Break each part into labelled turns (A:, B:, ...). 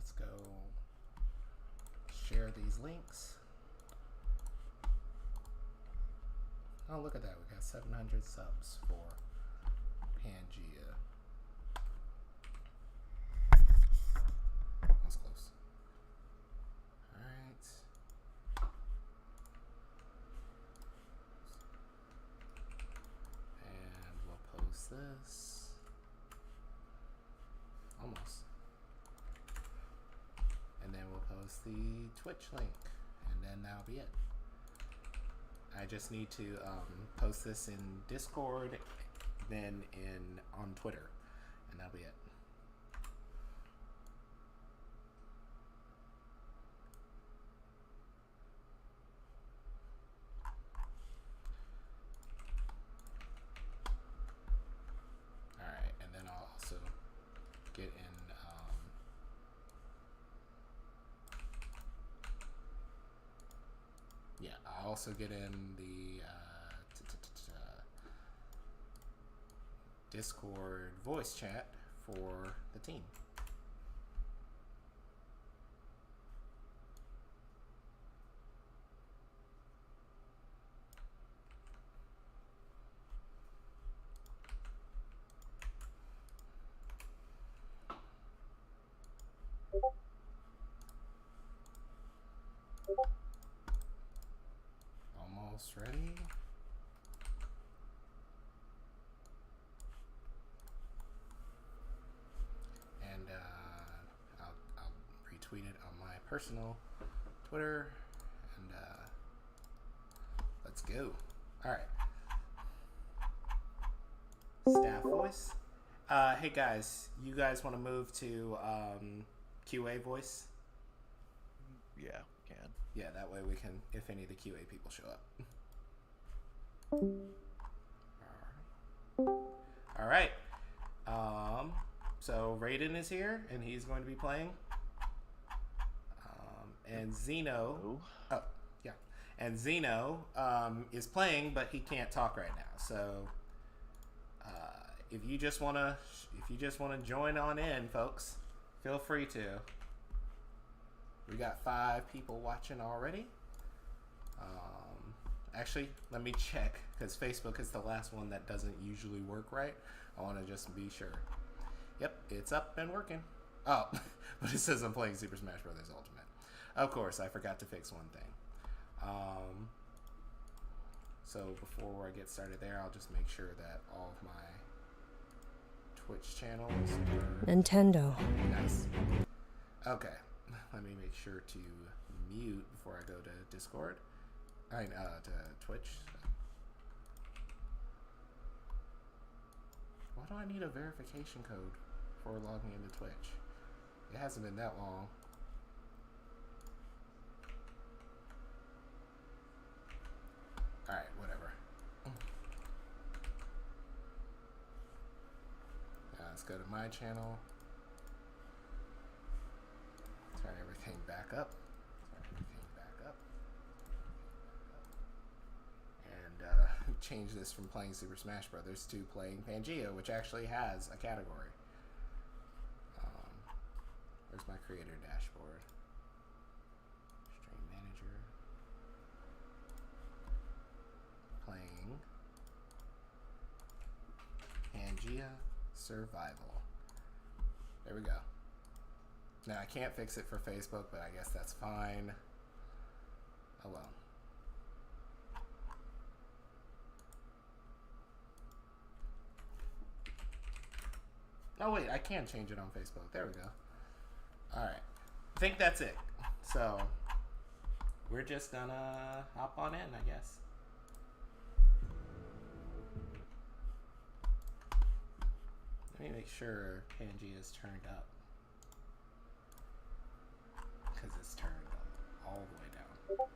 A: let's go share these links. Oh, look at that. We got 700 subs for Pangea. That was close. All right. And we'll post this. Almost. And then we'll post the Twitch link. And then that'll be it. I just need to post this in Discord, then on Twitter, and that'll be it. All right, and then I'll also get in. Yeah, I'll also get in the Discord voice chat for the team. Almost ready. And I'll retweet it on my personal Twitter. And let's go. All right. Staff voice. Hey guys, you guys want to move to QA voice?
B: Yeah, we can.
A: Yeah, that way we can, if any of the QA people show up. All right. So Raiden is here, and he's going to be playing. And Zeno. Oh, yeah. And Zeno is playing, but he can't talk right now. So if you just wanna join on in, folks, feel free to. We got 5 people watching already. Actually, let me check, because Facebook is the last one that doesn't usually work right. I want to just be sure. Yep, it's up and working. Oh, but it says I'm playing Super Smash Bros. Ultimate. Of course, I forgot to fix one thing. So before I get started there, I'll just make sure that all of my Twitch channels are...
C: Nintendo.
A: Nice. Okay. Let me make sure to mute before I go to Discord. To Twitch. Why do I need a verification code for logging into Twitch? It hasn't been that long. Alright, whatever. Let's go to my channel. Turn everything back up. And change this from playing Super Smash Brothers to playing Pangea, which actually has a category. Where's my creator dashboard? Stream manager. Playing Pangea Survival. There we go. Now, I can't fix it for Facebook, but I guess that's fine. Oh well. Oh wait, I can change it on Facebook. There we go. Alright. I think that's it. So, we're just gonna hop on in, I guess. Let me make sure Pangea is turned up. Because it's turned all the way down.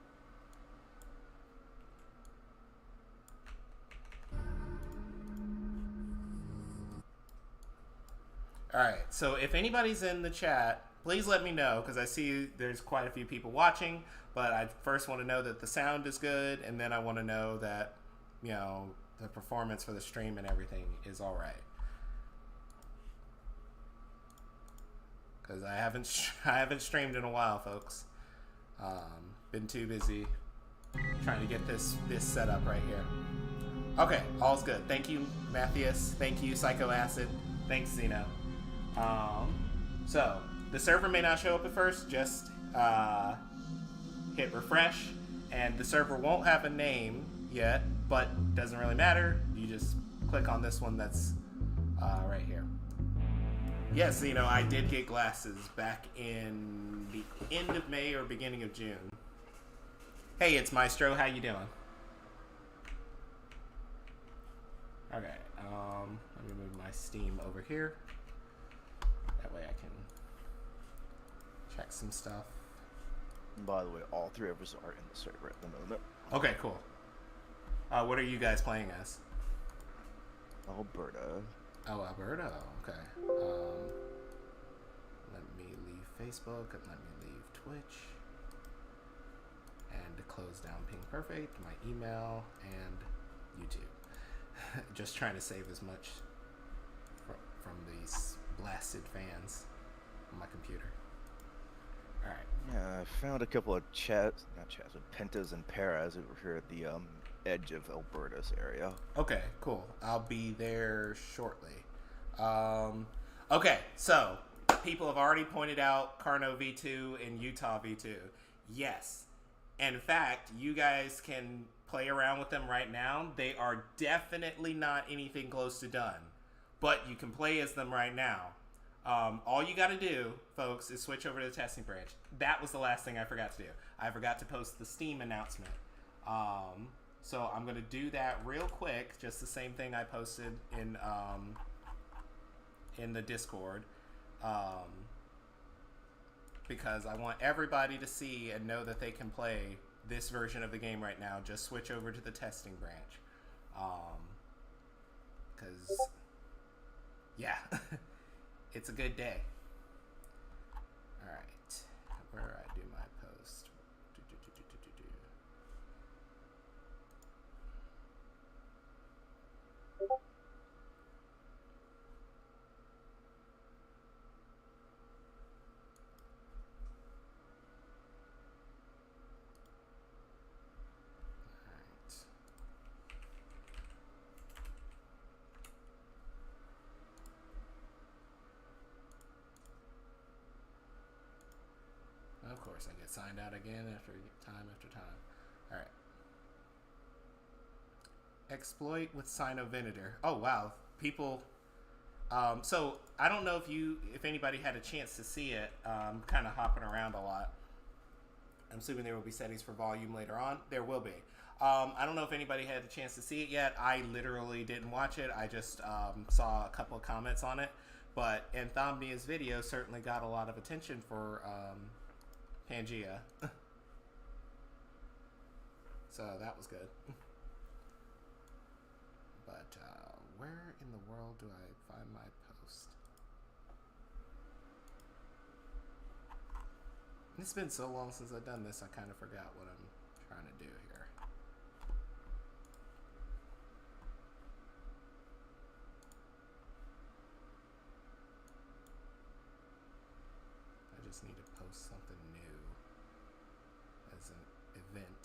A: Alright, so if anybody's in the chat, please let me know, because I see there's quite a few people watching, but I first want to know that the sound is good, and then I want to know that, you know, the performance for the stream and everything is alright. because I haven't streamed in a while, folks. Been too busy trying to get this set up right here. Okay, all's good. Thank you, Matthias. Thank you, Psycho Acid. Thanks, Zeno. So the server may not show up at first. Just hit refresh, and the server won't have a name yet, but doesn't really matter. You just click on this one that's right here. Yes, Zeno, I did get glasses back in the end of May or beginning of June. Hey, it's Maestro. How you doing? Okay, let me move my Steam over here. That way I can check some stuff.
B: And by the way, all three of us are in the server at the moment.
A: Okay, cool. What are you guys playing as?
B: Alberta.
A: Oh, Alberta. Okay. Let me leave Facebook and let me leave Twitch. And to close down Ping Perfect, my email, and YouTube. Just trying to save as much from these blasted fans on my computer. Alright.
B: Yeah, I found a couple of pentas and paras over here at the edge of Alberta's area.
A: Okay, cool. I'll be there shortly. Okay, so people have already pointed out Carno V2 and Utah V2. Yes. In fact, you guys can play around with them right now. They are definitely not anything close to done, but you can play as them right now. All you got to do, folks, is switch over to the testing branch. That was the last thing I forgot to do. I forgot to post the Steam announcement. So I'm going to do that real quick, just the same thing I posted in the Discord, because I want everybody to see and know that they can play this version of the game right now. Just switch over to the testing branch, because yeah, it's a good day. All right, where do I do my post? Of course, I get signed out again after time. All right. Exploit with Cynovenitor. Oh wow, people. So I don't know if anybody had a chance to see it. Kind of hopping around a lot. I'm assuming there will be settings for volume later on. There will be. I don't know if anybody had a chance to see it yet. I literally didn't watch it. I just saw a couple of comments on it. But Anthomnia's video certainly got a lot of attention for Pangea. So that was good. But where in the world do I find my post? It's been so long since I've done this, I kind of forgot what I'm trying to do here. I just need to post something new as an event.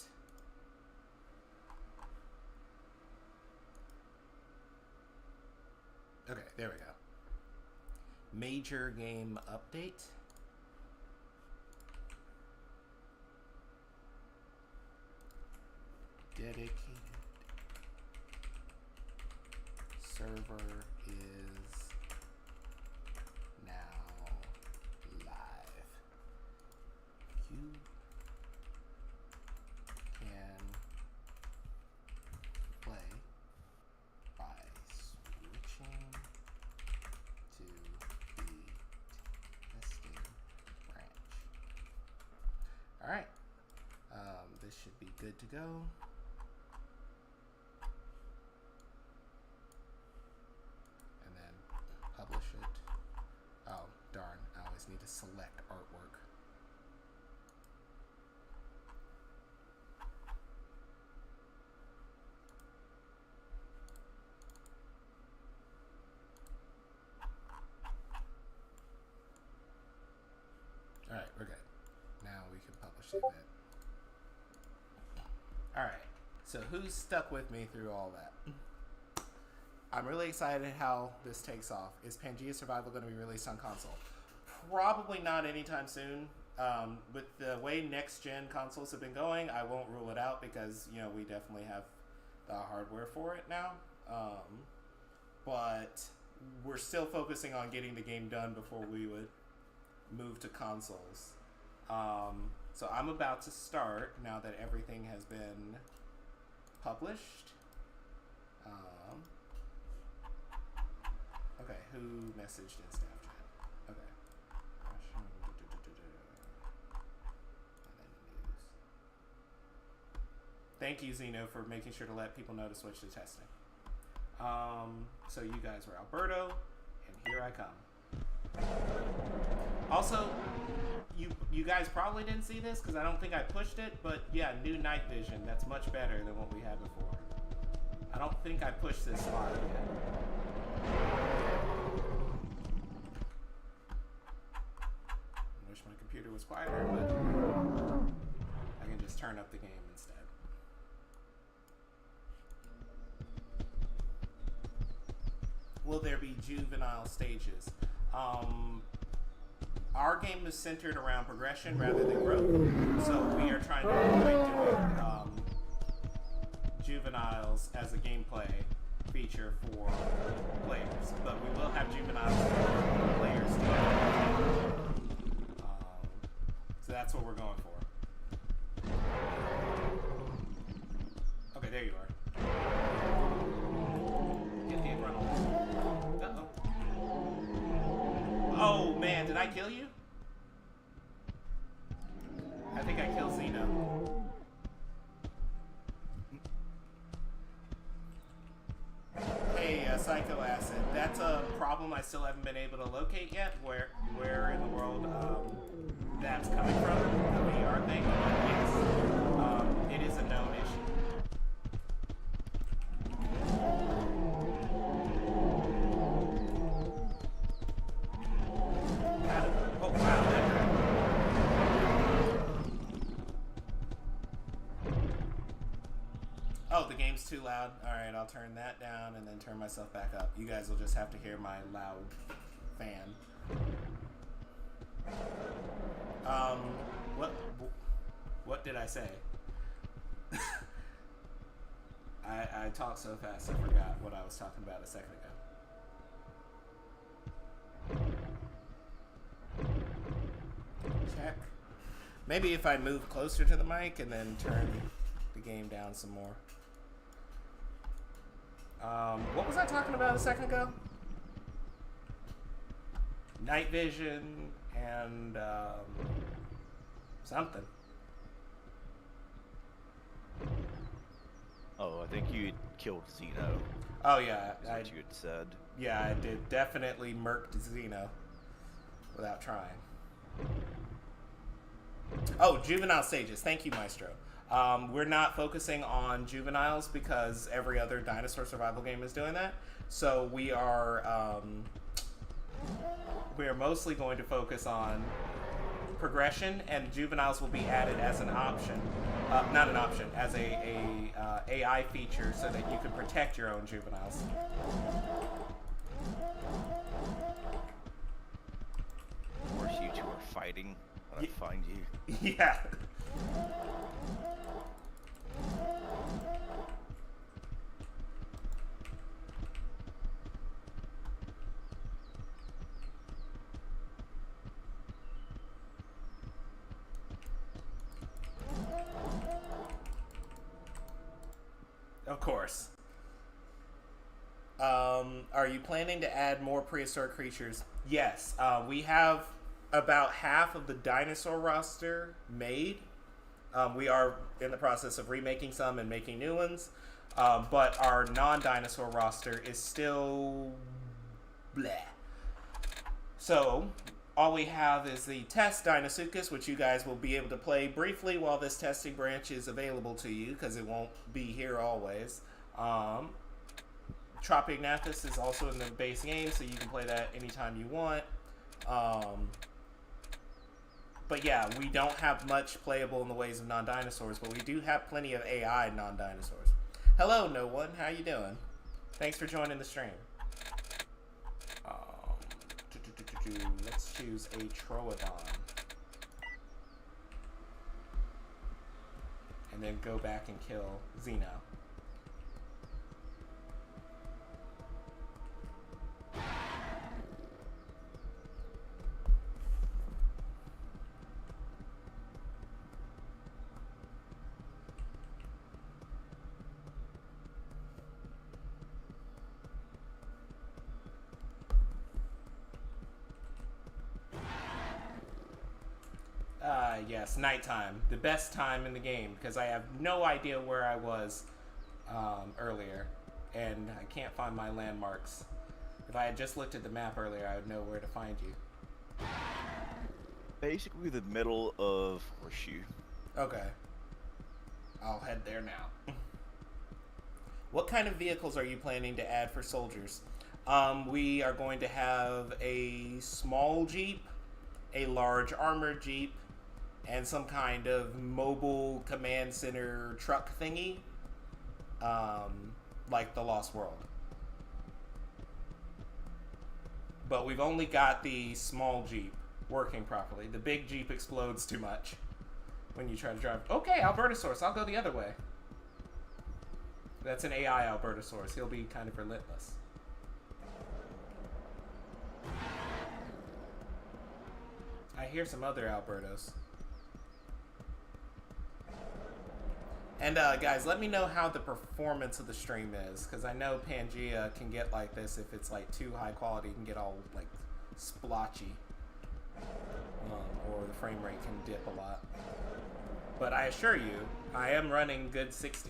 A: Okay, there we go. Major game update. Dedicated server is now live. You can play by switching to the testing branch. All right, this should be good to go. Publish it. Oh, darn. I always need to select artwork. Alright, we're good. Now we can publish the event. Alright, so who's stuck with me through all that? I'm really excited how this takes off. Is Pangea Survival going to be released on console? Probably not anytime soon. With the way next-gen consoles have been going, I won't rule it out because, you know, we definitely have the hardware for it now. But we're still focusing on getting the game done before we would move to consoles. So I'm about to start now that everything has been published. Okay, who messaged in staff chat? Okay. Thank you, Zeno, for making sure to let people know to switch to testing. So you guys were Alberto, and here I come. Also, you guys probably didn't see this because I don't think I pushed it, but yeah, new night vision. That's much better than what we had before. I don't think I pushed this live yet. I wish my computer was quieter, but I can just turn up the game instead. Will there be juvenile stages? Our game is centered around progression rather than growth, so we are trying to avoid doing juveniles as a gameplay feature for players, but we will have juveniles for players too. So that's what we're going for. Okay, there you are. Get run on. Uh-oh. Oh man, did I kill you? I think I killed Zeno. Hey, Psycho Acid. That's a problem I still haven't been able to locate yet. Where in the world that's coming from? The VR thing? Yes. It is a known issue. Oh wow, that hurt. Oh, the game's too loud. Alright, I'll turn that down and then turn myself back up. You guys will just have to hear my loud fan. What did I say? I talked so fast I forgot what I was talking about a second ago. Check. Maybe if I move closer to the mic and then turn the game down some more. What was I talking about a second ago? Night vision and something.
B: Oh, I think you killed Zeno.
A: Oh yeah,
B: That's what you had said.
A: Yeah, I did definitely murked Zeno without trying. Oh, juvenile stages. Thank you, Maestro. We're not focusing on juveniles because every other dinosaur survival game is doing that. So we are mostly going to focus on progression, and juveniles will be added as an option. Not an option, as a AI feature so that you can protect your own juveniles.
B: Of course, you two are fighting when I find you.
A: Yeah. Of course. Are you planning to add more prehistoric creatures? Yes. We have about half of the dinosaur roster made. We are in the process of remaking some and making new ones. But our non-dinosaur roster is still bleh. So, all we have is the test Dinosuchus, which you guys will be able to play briefly while this testing branch is available to you, because it won't be here always. Tropeognathus is also in the base game, so you can play that anytime you want. But yeah, we don't have much playable in the ways of non-dinosaurs, but we do have plenty of AI non-dinosaurs. Hello, no one. How you doing? Thanks for joining the stream. Let's choose a Troodon. And then go back and kill Xeno. Yes, nighttime. The best time in the game, because I have no idea where I was earlier, and I can't find my landmarks. If I had just looked at the map earlier, I would know where to find you.
B: Basically the middle of Horseshoe.
A: Okay. I'll head there now. What kind of vehicles are you planning to add for soldiers? We are going to have a small Jeep, a large armored Jeep, and some kind of mobile command center truck thingy, like the Lost World. But we've only got the small Jeep working properly. The big Jeep explodes too much when you try to drive. Okay, Albertosaurus, I'll go the other way. That's an AI Albertosaurus. He'll be kind of relentless. I hear some other Albertos. And guys, let me know how the performance of the stream is, because I know Pangea can get like this if it's like too high quality. It can get all like splotchy, or the frame rate can dip a lot. But I assure you, I am running good 60.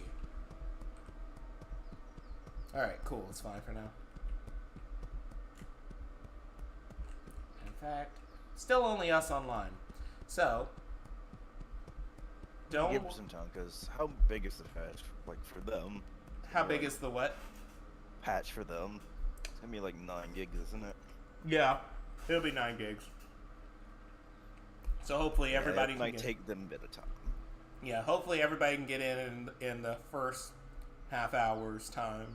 A: All right, cool. It's fine for now. In fact, still only us online, so. Don't
B: give them some time, because how big is the patch, like, for them?
A: How big is the what?
B: Patch for them. It's gonna be like 9 gigs, isn't it?
A: Yeah, it'll be 9 gigs. So hopefully everybody
B: can might take them a bit of time.
A: Yeah, hopefully everybody can get in the first half hour's time.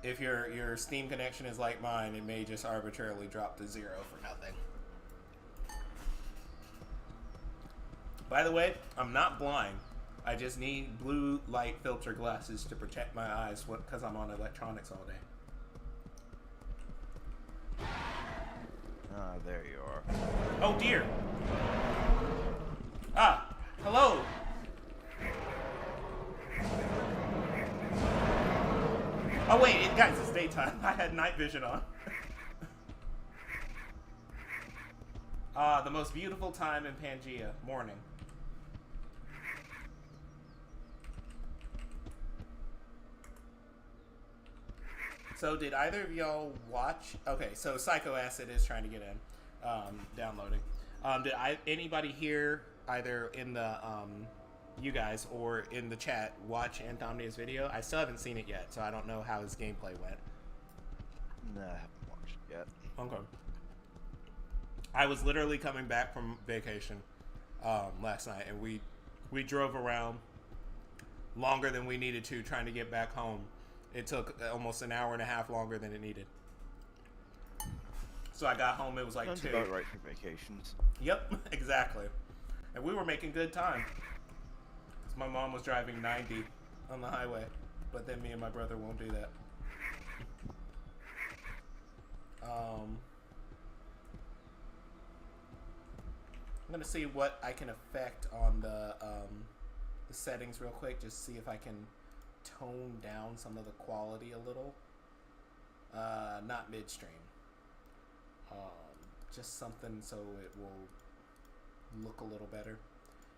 A: If your Steam connection is like mine, it may just arbitrarily drop to 0 for nothing. By the way, I'm not blind. I just need blue light filter glasses to protect my eyes because I'm on electronics all day.
B: Ah, there you are.
A: Oh dear. Ah, hello. Oh wait, guys, it's daytime. I had night vision on. The most beautiful time in Pangea, morning. So did either of y'all watch? Okay, so Psycho Acid is trying to get in, downloading. Did anybody here, either in the you guys or in the chat, watch Anthomnia's video? I still haven't seen it yet, so I don't know how his gameplay went.
B: Nah, I haven't watched it yet.
A: Okay. I was literally coming back from vacation last night, and we drove around longer than we needed to trying to get back home. It took almost an hour and a half longer than it needed. So I got home, it was like
B: Sounds
A: 2.
B: about right for vacations.
A: Yep, exactly. And we were making good time. 'Cause my mom was driving 90 on the highway, but then me and my brother won't do that. I'm gonna see what I can affect on the settings real quick, just see if I can tone down some of the quality a little. Not midstream. Just something so it will look a little better.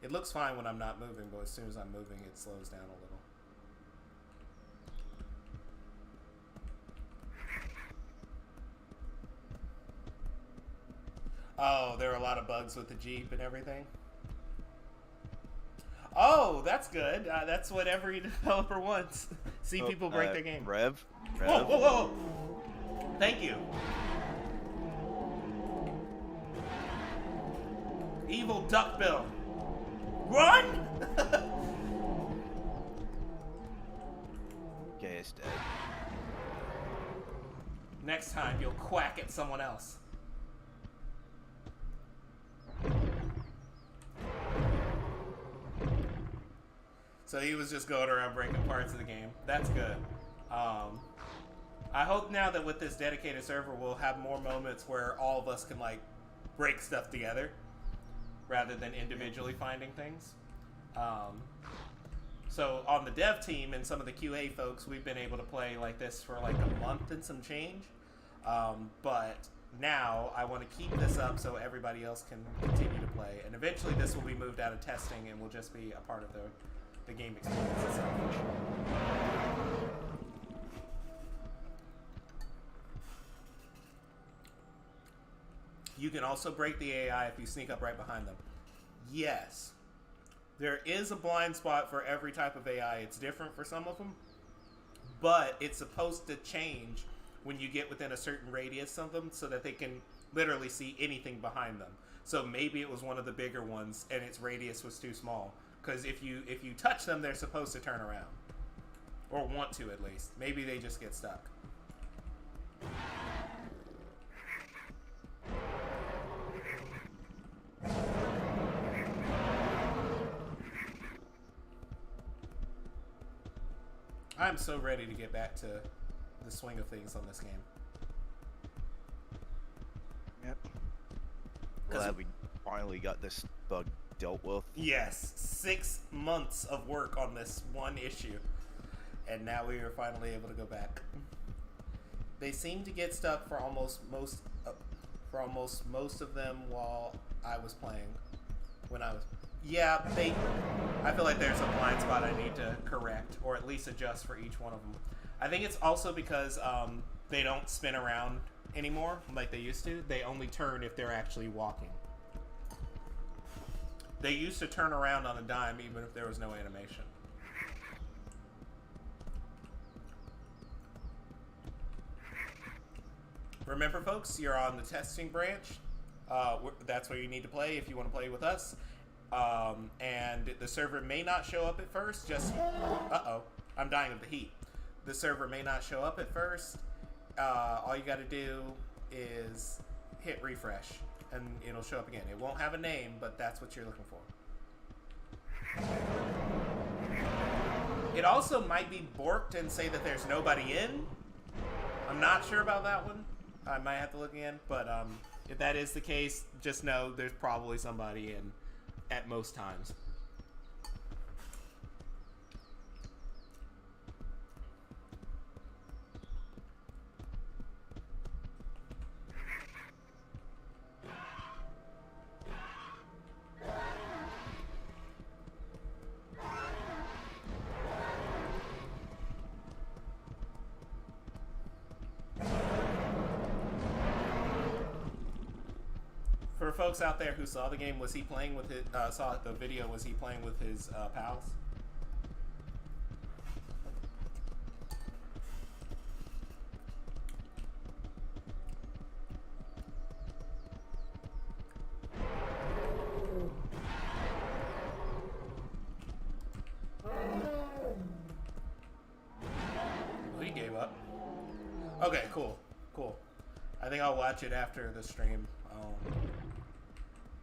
A: It looks fine when I'm not moving, but as soon as I'm moving, it slows down a little. Oh, there are a lot of bugs with the Jeep and everything. Oh, that's good. That's what every developer wants. See people break their game.
B: Rev?
A: Whoa, whoa, whoa! Thank you. Evil duckbill. Run!
B: Okay, it's dead.
A: Next time, you'll quack at someone else. So he was just going around breaking parts of the game. That's good. I hope now that with this dedicated server, we'll have more moments where all of us can, like, break stuff together rather than individually finding things. So on the dev team and some of the QA folks, we've been able to play like this for like a month and some change. But now I want to keep this up so everybody else can continue to play. And eventually this will be moved out of testing and will just be a part of the game experience itself. You can also break the AI if you sneak up right behind them. Yes. There is a blind spot for every type of AI. It's different for some of them. But it's supposed to change when you get within a certain radius of them so that they can literally see anything behind them. So maybe it was one of the bigger ones and its radius was too small. Because if you touch them, they're supposed to turn around. Or want to, at least. Maybe they just get stuck. I'm so ready to get back to the swing of things on this game.
B: Yep. Glad we finally got this bug dealt with.
A: Yes, 6 months of work on this one issue, and now we are finally able to go back. They seem to get stuck for almost most of them while I was playing. Yeah, I feel like there's a blind spot I need to correct, or at least adjust for each one of them. I think it's also because they don't spin around anymore like they used to. They only turn if they're actually walking. They used to turn around on a dime even if there was no animation. Remember, folks, you're on the testing branch. That's where you need to play if you want to play with us. And the server may not show up at first. I'm dying of the heat. The server may not show up at first. All you got to do is hit refresh, and it'll show up again. It won't have a name, but that's what you're looking for. It also might be borked and say that there's nobody in. I'm not sure about that one. I might have to look again, but if that is the case, just know there's probably somebody in at most times. For folks out there who saw the game, was he playing with his, saw the video, was he playing with his pals? Well, he gave up. Okay, cool. I think I'll watch it after the stream.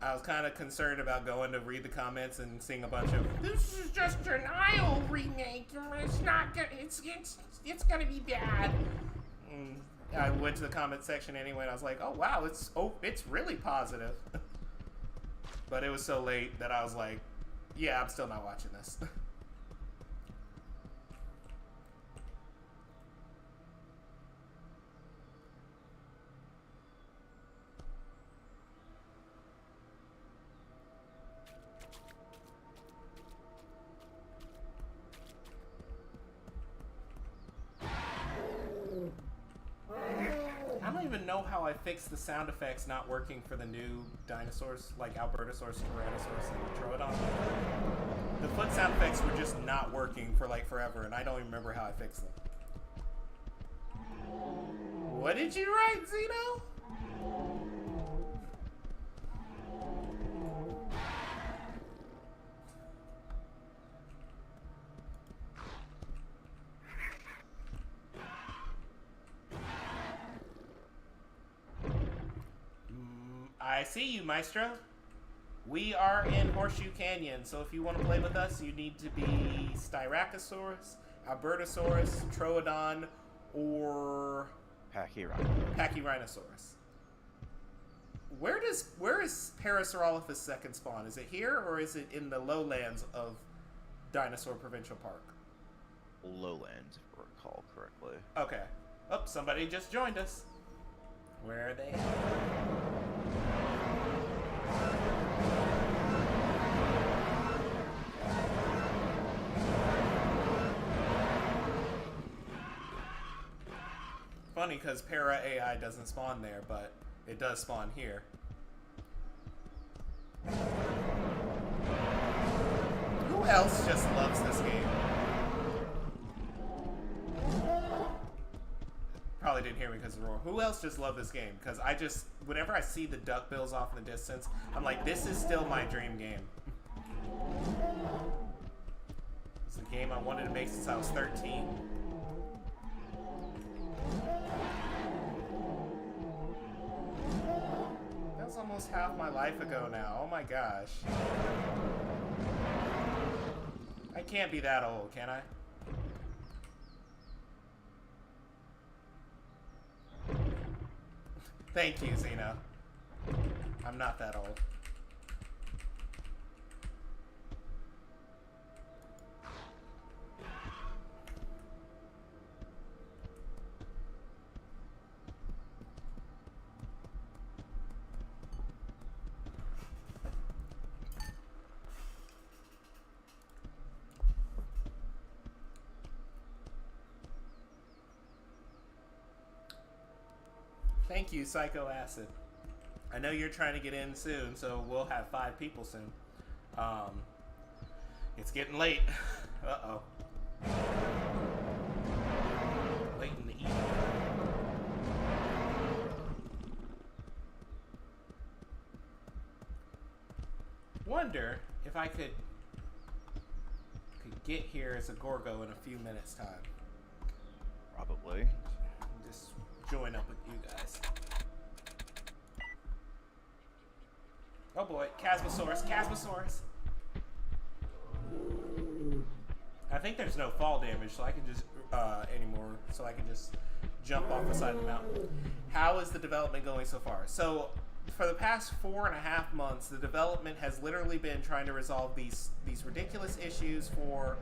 A: I was kind of concerned about going to read the comments and seeing a bunch of "This is just an Isle remake. It's not gonna. It's gonna be bad." And I went to the comment section anyway, and I was like, "Oh wow, it's really positive." But it was so late that I was like, "Yeah, I'm still not watching this." I don't even know how I fixed the sound effects not working for the new dinosaurs, like Albertosaurus, Tyrannosaurus, and Troodon. The foot sound effects were just not working for like forever, and I don't even remember how I fixed them. What did you write, Zeno? I see you, Maestro. We are in Horseshoe Canyon, so if you want to play with us, you need to be Styracosaurus, Albertosaurus, Troodon, or Pachyrhinosaurus. Where is Parasaurolophus second spawn? Is it here, or is it in the lowlands of Dinosaur Provincial Park?
B: Lowlands, if I recall correctly.
A: Okay. Oh, somebody just joined us. Where are they? Funny, because Pangaea doesn't spawn there, but it does spawn here. Who else just loves this game? Probably didn't hear me because of the roar. Who else just loved this game? Because whenever I see the duckbills off in the distance, I'm like, this is still my dream game. It's a game I wanted to make since I was 13. That was almost half my life ago now. Oh my gosh. I can't be that old, can I? Thank you, Zeno. I'm not that old. Thank you, Psycho Acid. I know you're trying to get in soon, so we'll have 5 people soon. It's getting late. Uh-oh. Late in the evening. Wonder if I could get here as a Gorgo in a few minutes' time.
B: Probably.
A: Just join up with you guys. Oh boy, Chasmosaurus. I think there's no fall damage, so I can just anymore, so I can just jump off the side of the mountain. How is the development going so far? So, for the past 4.5 months, the development has literally been trying to resolve these ridiculous issues for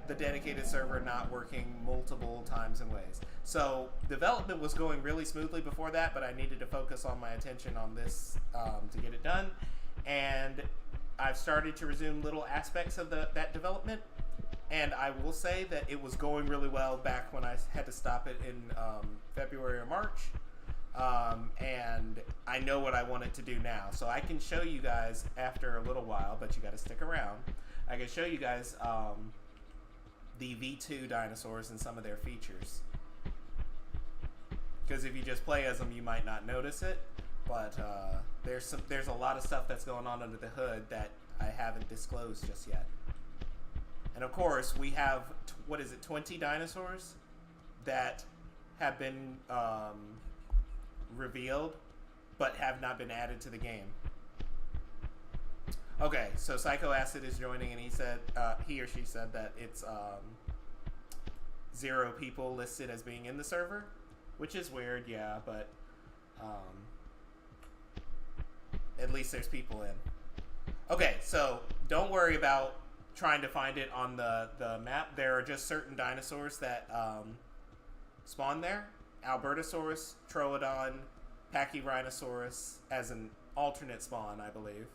A: the dedicated server not working multiple times and ways. So development was going really smoothly before that, but I needed to focus on my attention on this to get it done. And I've started to resume little aspects of that development. And I will say that it was going really well back when I had to stop it in February or March. And I know what I want it to do now. So I can show you guys after a little while, but you got to stick around. I can show you guys the V2 dinosaurs and some of their features. Because if you just play as them, you might not notice it. But there's a lot of stuff that's going on under the hood that I haven't disclosed just yet. And of course, we have 20 dinosaurs that have been revealed, but have not been added to the game. Okay, so Psycho Acid is joining, and he or she said that it's 0 people listed as being in the server, which is weird, yeah, but at least there's people in. Okay, so don't worry about trying to find it on the map. There are just certain dinosaurs that spawn there. Albertosaurus, Troodon, Pachyrhinosaurus as an alternate spawn, I believe.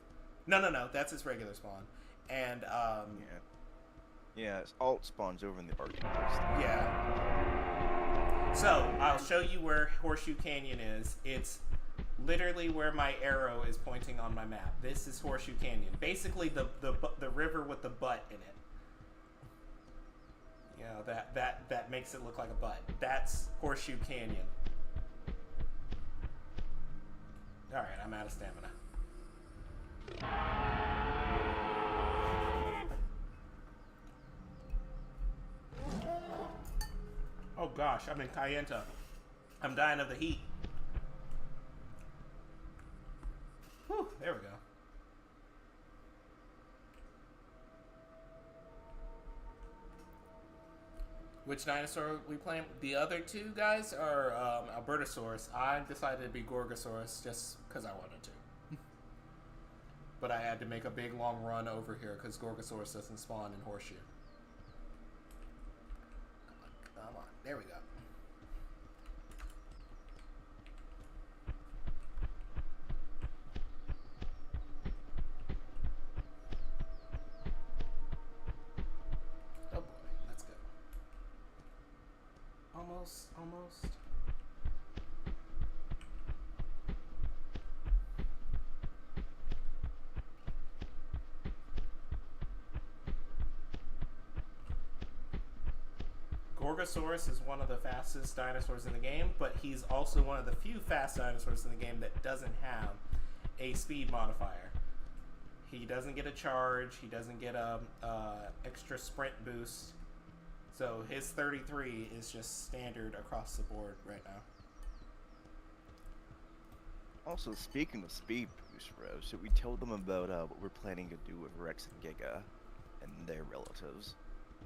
A: No, that's its regular spawn. And,
B: Yeah, it's alt spawns over in the Arctic.
A: Yeah. So, I'll show you where Horseshoe Canyon is. It's literally where my arrow is pointing on my map. This is Horseshoe Canyon. Basically, the river with the butt in it. You know, that makes it look like a butt. That's Horseshoe Canyon. Alright, I'm out of stamina. Oh gosh, I'm in Cayenta. I'm dying of the heat. Which dinosaur are we playing? The other two guys are Albertosaurus. I decided to be Gorgosaurus just because I wanted to. But I had to make a big long run over here because Gorgosaurus doesn't spawn in Horseshoe. Come on. There we go. Oh boy, let's go. Almost. Gorgosaurus is one of the fastest dinosaurs in the game, but he's also one of the few fast dinosaurs in the game that doesn't have a speed modifier. He doesn't get a charge. He doesn't get a extra sprint boost. So his 33 is just standard across the board right now.
B: Also, speaking of speed boost, Rose, should we tell them about what we're planning to do with Rex and Giga and their relatives?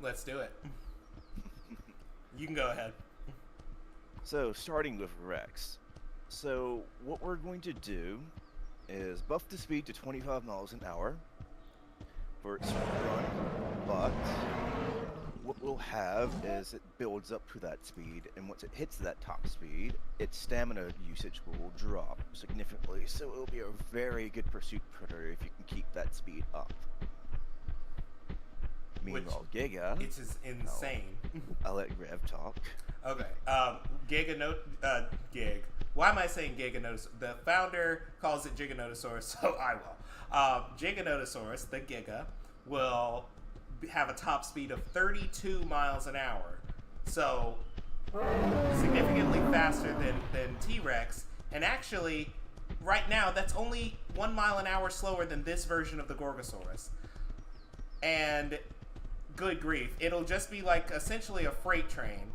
A: Let's do it. You can go ahead.
B: So, starting with Rex. So, what we're going to do is buff the speed to 25 miles an hour for its run, but what we'll have is it builds up to that speed, and once it hits that top speed, its stamina usage will drop significantly, so it'll be a very good pursuit predator if you can keep that speed up. Meanwhile, Giga...
A: It's just insane.
B: I'll let Rev talk.
A: Okay. Gig. Why am I saying Giganotosaurus? The founder calls it Giganotosaurus, so I will. Giganotosaurus, the Giga, will have a top speed of 32 miles an hour. So, significantly faster than T-Rex. And actually, right now, that's only 1 mile an hour slower than this version of the Gorgosaurus. And... good grief, it'll just be like essentially a freight train,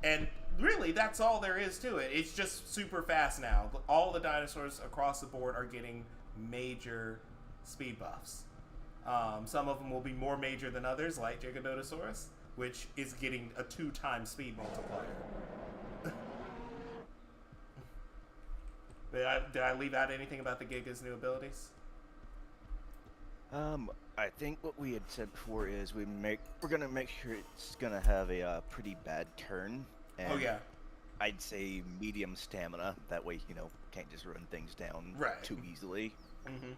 A: and really that's all there is to it. It's just super fast now. All the dinosaurs across the board are getting major speed buffs. Some of them will be more major than others, like Giganotosaurus, which is getting a 2-time speed multiplier. Did I leave out anything about the Giga's new abilities?
B: I think what we had said before is we're gonna make sure it's gonna have a pretty bad turn. And
A: oh yeah.
B: I'd say medium stamina. That way, can't just run things down too easily.
A: Mm-hmm.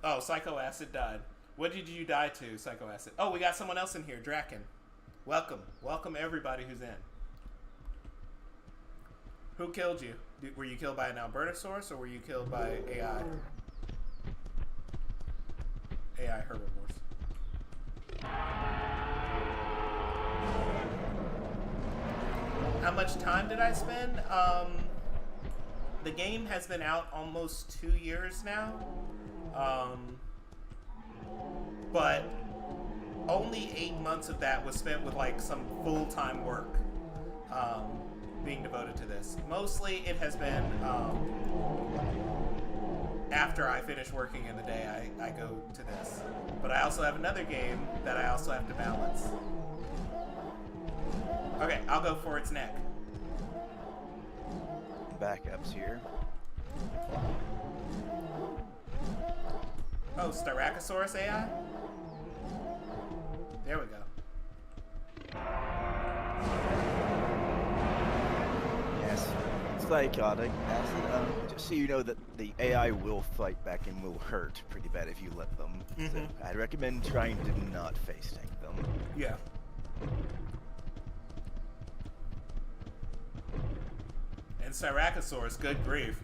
A: Oh, Psycho Acid died. What did you die to, Psycho Acid? Oh, we got someone else in here, Draken. Welcome everybody who's in. Who killed you? Were you killed by an Albertosaurus or were you killed by AI? AI herbivores. How much time did I spend? The game has been out almost 2 years now. But only 8 months of that was spent with like some full-time work being devoted to this. Mostly it has been after I finish working in the day, I go to this. But I also have another game that I also have to balance. Okay, I'll go for its neck.
B: Backups here.
A: Oh, Styracosaurus AI? There we go.
B: Yes. Psychotic acid. Just so you know that the AI will fight back and will hurt pretty bad if you let them.
A: Mm-hmm.
B: So I'd recommend trying to not face tank them.
A: Yeah. And Styracosaurus, good grief.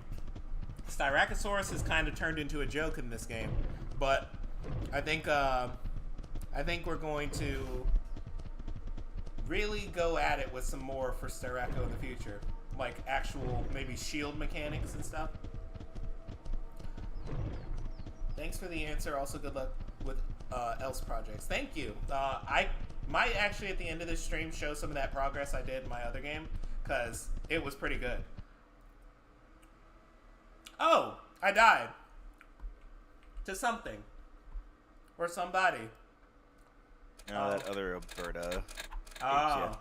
A: Styracosaurus has kind of turned into a joke in this game, but I think we're going to really go at it with some more for Styraco in the future. Like actual maybe shield mechanics and stuff. Thanks for the answer. Also, good luck with else projects. Thank you. I might actually at the end of this stream show some of that progress I did in my other game because it was pretty good. Oh, I died to something or somebody.
B: That other Alberta.
A: Oh.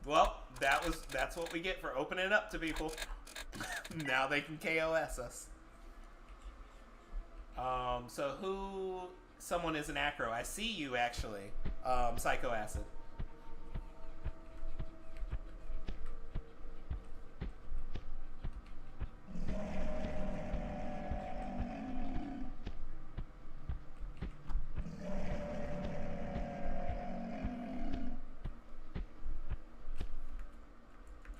A: Well, that's what we get for opening it up to people. Now they can KOS us. So someone is an acro. I see you actually. Psycho Acid.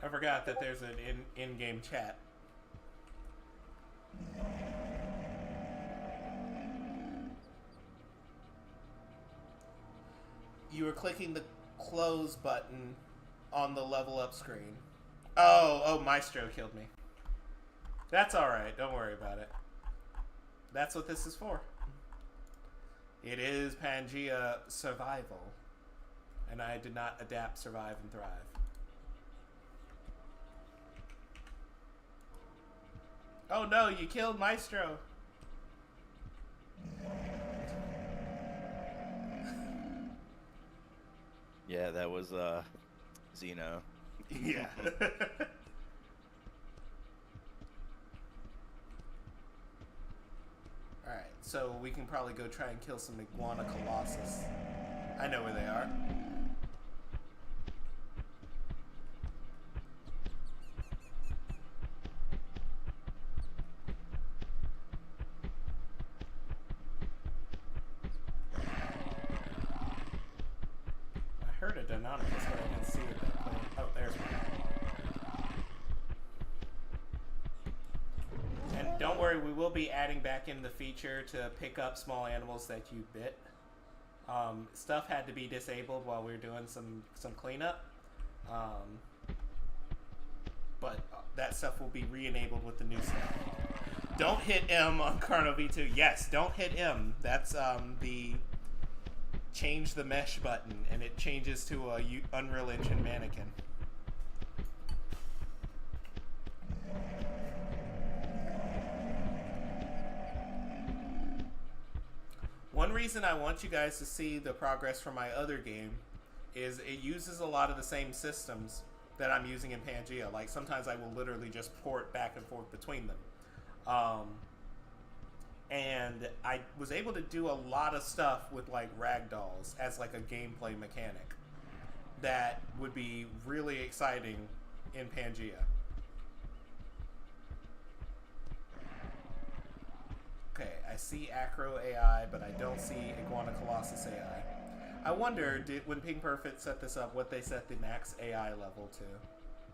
A: I forgot that there's an in-game chat. You were clicking the close button on the level up screen. Oh, Maestro killed me. That's alright, don't worry about it. That's what this is for. It is Pangea survival. And I did not adapt, survive, and thrive. Oh no, you killed Maestro.
B: Yeah, that was Xeno.
A: Yeah. Alright, so we can probably go try and kill some Iguana Colossus. I know where they are. I heard a Dinosaur, but I didn't see it. Oh, there's one. And don't worry, we will be adding back in the feature to pick up small animals that you bit. Stuff had to be disabled while we were doing some cleanup. But that stuff will be re-enabled with the new stuff. Don't hit M on Carno V2. Yes, don't hit M. That's the change the mesh button, and it changes to a Unreal Engine mannequin. One reason I want you guys to see the progress from my other game is it uses a lot of the same systems that I'm using in Pangea. Like, sometimes I will literally just port back and forth between them. And I was able to do a lot of stuff with, like, Ragdolls as, like, a gameplay mechanic that would be really exciting in Pangea. Okay, I see Acro AI, but I don't see Iguana Colossus AI. I wonder, when Ping Perfect set this up, what they set the max AI level to.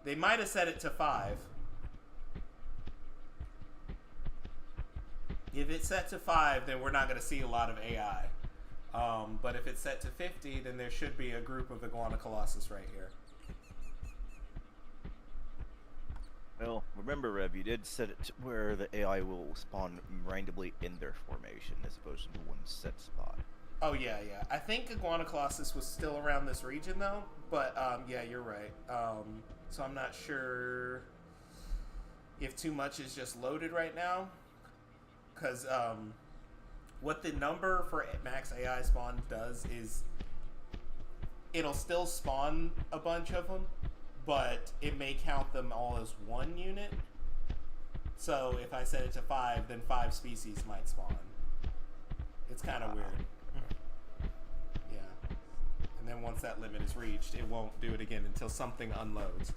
A: They might have set it to 5. If it's set to 5, then we're not going to see a lot of AI. But if it's set to 50, then there should be a group of Iguana Colossus right here.
B: Well, remember, Rev, you did set it to where the AI will spawn randomly in their formation as opposed to one set spot.
A: Oh, yeah. I think Iguana Colossus was still around this region, though. But, yeah, you're right. So I'm not sure if too much is just loaded right now. Because what the number for max AI spawn does is it'll still spawn a bunch of them, but it may count them all as one unit. So if I set it to 5, then 5 species might spawn. It's kind of weird. Yeah. And then once that limit is reached, it won't do it again until something unloads.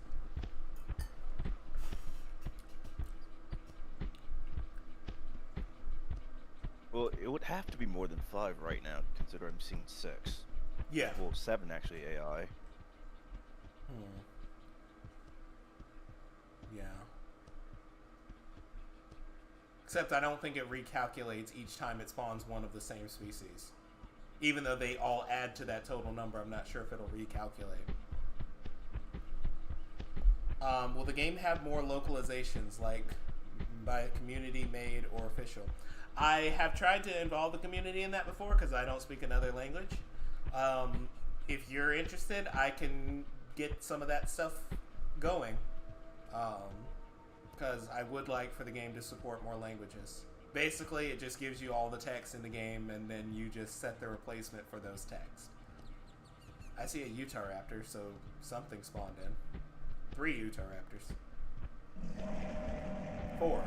B: Well, it would have to be more than 5 right now, considering I'm seeing 6.
A: Yeah.
B: Well, 7 actually AI.
A: Yeah. Except I don't think it recalculates each time it spawns one of the same species. Even though they all add to that total number, I'm not sure if it'll recalculate. Will the game have more localizations, like by community made or official? I have tried to involve the community in that before because I don't speak another language. If you're interested, I can get some of that stuff going. Because I would like for the game to support more languages. Basically, it just gives you all the text in the game, and then you just set the replacement for those texts. I see a Utahraptor, so something spawned in. 3 Utahraptors. 4.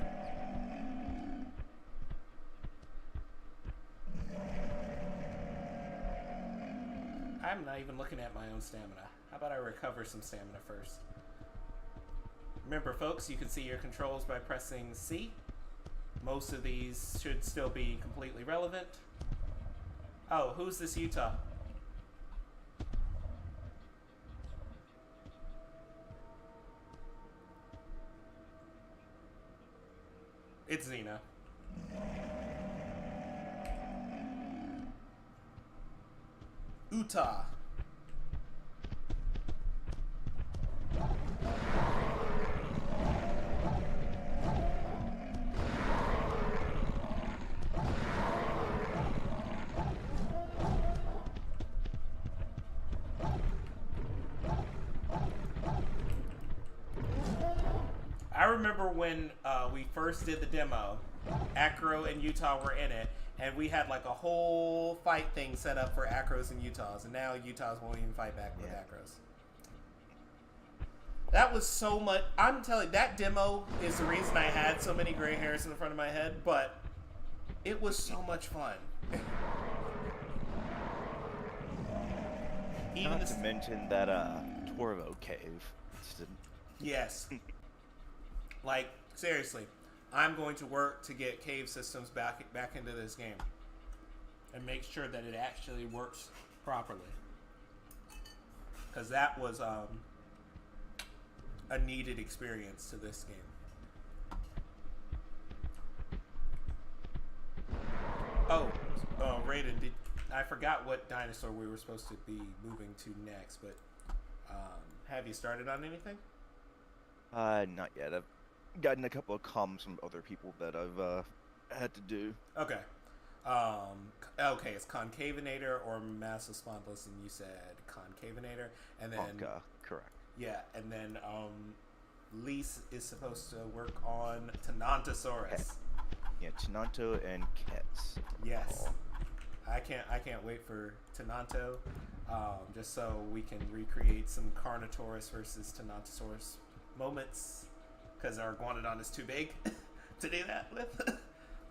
A: I'm not even looking at my own stamina. How about I recover some stamina first? Remember, folks, you can see your controls by pressing C. Most of these should still be completely relevant. Oh, who's this Utah? It's Xena. Utah. I remember when we first did the demo, Acro and Utah were in it, and we had like a whole fight thing set up for Acros and Utahs, and now Utahs won't even fight back with Acros. That was so much. I'm telling you, that demo is the reason I had so many gray hairs in the front of my head, but it was so much fun.
B: Not to mention that Torvo cave.
A: Yes. Like, seriously, I'm going to work to get cave systems back into this game and make sure that it actually works properly. Because that was a needed experience to this game. Oh, Raiden, I forgot what dinosaur we were supposed to be moving to next, but have you started on anything?
B: Not yet. I've gotten a couple of comms from other people that I've had to do.
A: Okay. Okay, it's Concavinator or Massospondylus, and you said Concavinator, and then
B: Pangaea, correct.
A: Yeah, and then Lise is supposed to work on Tenontosaurus.
B: Yeah, Tenonto and Kets.
A: Yes. I can't wait for Tenonto, just so we can recreate some Carnotaurus versus Tenontosaurus moments, because our Iguanodon is too big to do that with.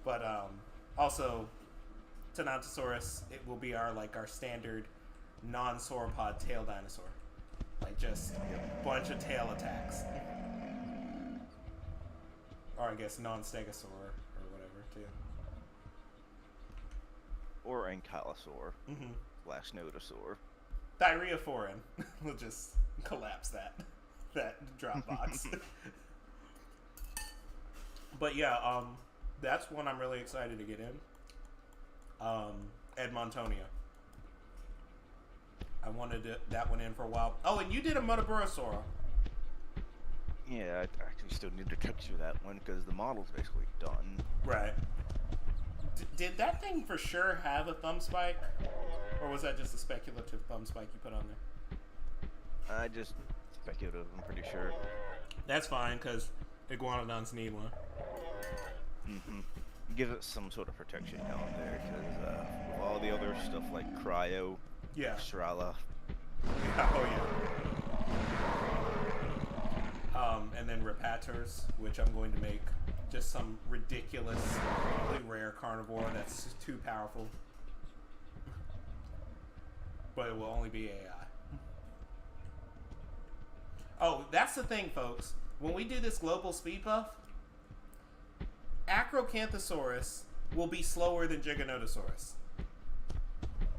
A: But also, Tenontosaurus, it will be our standard non-sauropod tail dinosaur, like just a bunch of tail attacks, or I guess non-stegosaur or whatever too.
B: Or Ankylosaur / Nodosaur.
A: Diarrhea-foreign. We'll just collapse that drop box. But yeah, that's one I'm really excited to get in. Edmontonia. I wanted that one in for a while. Oh, and you did a Motoburosaur.
B: Yeah, I actually still need to texture that one because the model's basically done.
A: Right. Did that thing for sure have a thumb spike? Or was that just a speculative thumb spike you put on there?
B: Just speculative, I'm pretty sure.
A: That's fine, because Iguanodons need one.
B: Give it some sort of protection down there, because with all the other stuff like Cryo, Strala.
A: Oh, yeah. And then Rapators, which I'm going to make just some ridiculously rare carnivore that's just too powerful. But it will only be AI. Oh, that's the thing, folks. When we do this global speed buff, Acrocanthosaurus will be slower than Giganotosaurus.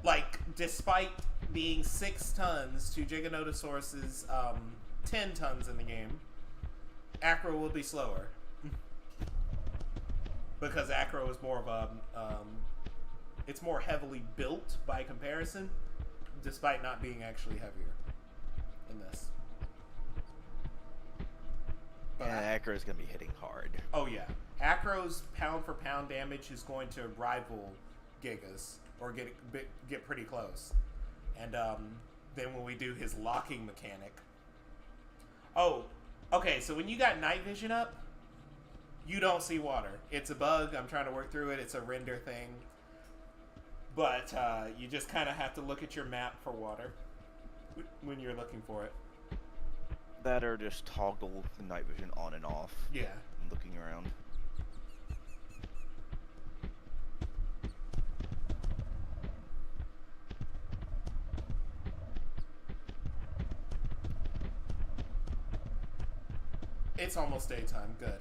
A: Like, despite being 6 tons to Giganotosaurus's 10 tons in the game, Acro will be slower. Because Acro is more of a, it's more heavily built by comparison, despite not being actually heavier in this. But
B: yeah, Acro is going to be hitting hard.
A: Oh yeah, Acro's pound for pound damage is going to rival Giga's, or get pretty close. And then when we do his locking mechanic. Oh, okay. So when you got night vision up, you don't see water. It's a bug. I'm trying to work through it. It's a render thing. But you just kind of have to look at your map for water. when you're looking for it.
B: That or just toggle the night vision on and off.
A: Yeah.
B: And looking around.
A: It's almost daytime. Good.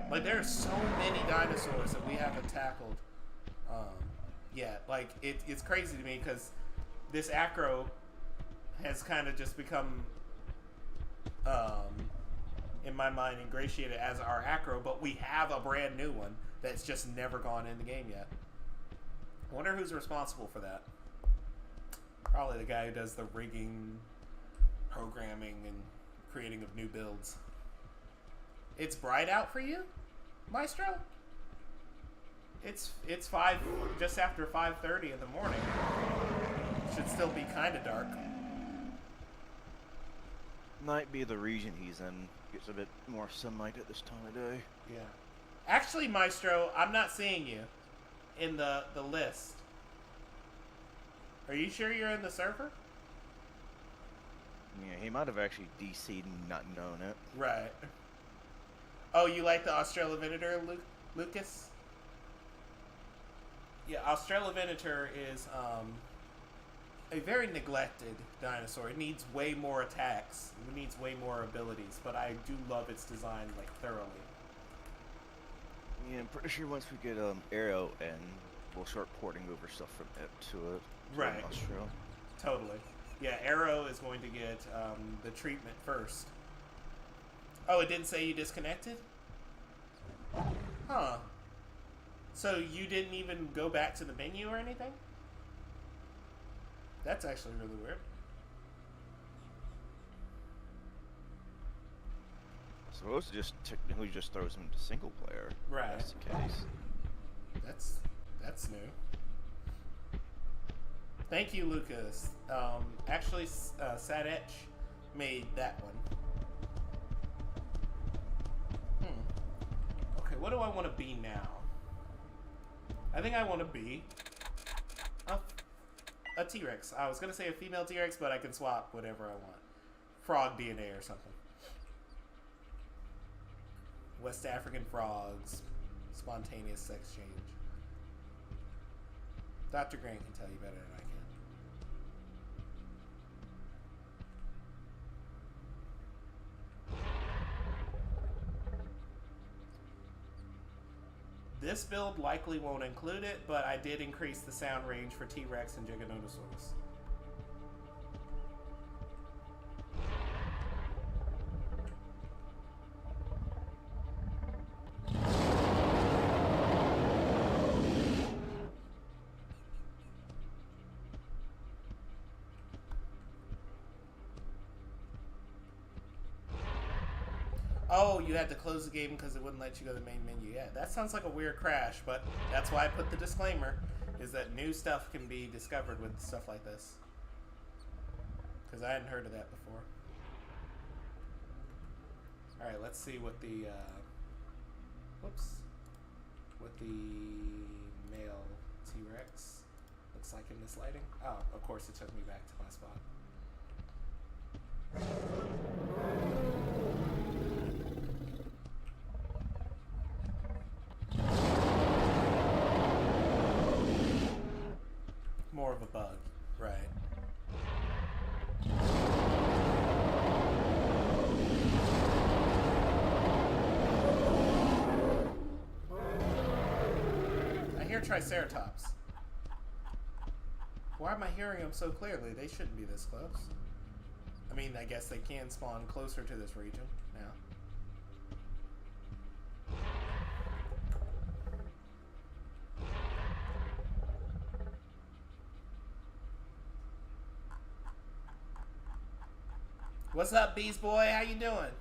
A: Like, there are so many dinosaurs that we haven't tackled yet. Like, it's crazy to me because this acro has kind of just become, in my mind, ingratiated as our acro, but we have a brand new one that's just never gone in the game yet. I wonder who's responsible for that. Probably the guy who does the rigging, programming, and creating of new builds. It's bright out for you, Maestro? It's just after 5:30 in the morning. Should still be kind of dark.
B: Might be the region he's in. Gets a bit more sunlight at this time of day.
A: Yeah. Actually, Maestro, I'm not seeing you in the list. Are you sure you're in the server?
B: Yeah, he might have actually DC'd and not known it.
A: Right. Oh, you like the Australopithecus, Lucas? Yeah, Australopithecus is a very neglected dinosaur. It needs way more attacks. It needs way more abilities, but I do love its design, like, thoroughly.
B: Yeah, I'm pretty sure once we get Arrow and we'll start porting over stuff from it to it.
A: Right.
B: Australia.
A: Totally. Yeah, Arrow is going to get the treatment first. Oh, it didn't say you disconnected? Huh. So you didn't even go back to the menu or anything? That's actually really weird.
B: Supposed to just technically just throws him into single player.
A: Right.
B: If that's the case.
A: That's new. Thank you, Lucas. Actually, Sadetch made that one. Okay, what do I want to be now? I think I want to be a T-Rex. I was going to say a female T-Rex, but I can swap whatever I want. Frog DNA or something. West African frogs. Spontaneous sex change. Dr. Grant can tell you better than I can. This build likely won't include it, but I did increase the sound range for T-Rex and Giganotosaurus. Oh, you had to close the game because it wouldn't let you go to the main menu. Yeah, that sounds like a weird crash, but that's why I put the disclaimer, is that new stuff can be discovered with stuff like this. Because I hadn't heard of that before. Alright, let's see what the, what the male T-Rex looks like in this lighting. Oh, of course it took me back to my spot. More of a bug, right. I hear Triceratops. Why am I hearing them so clearly? They shouldn't be this close. I mean, I guess they can spawn closer to this region now. What's up, Beast Boy? How you doing?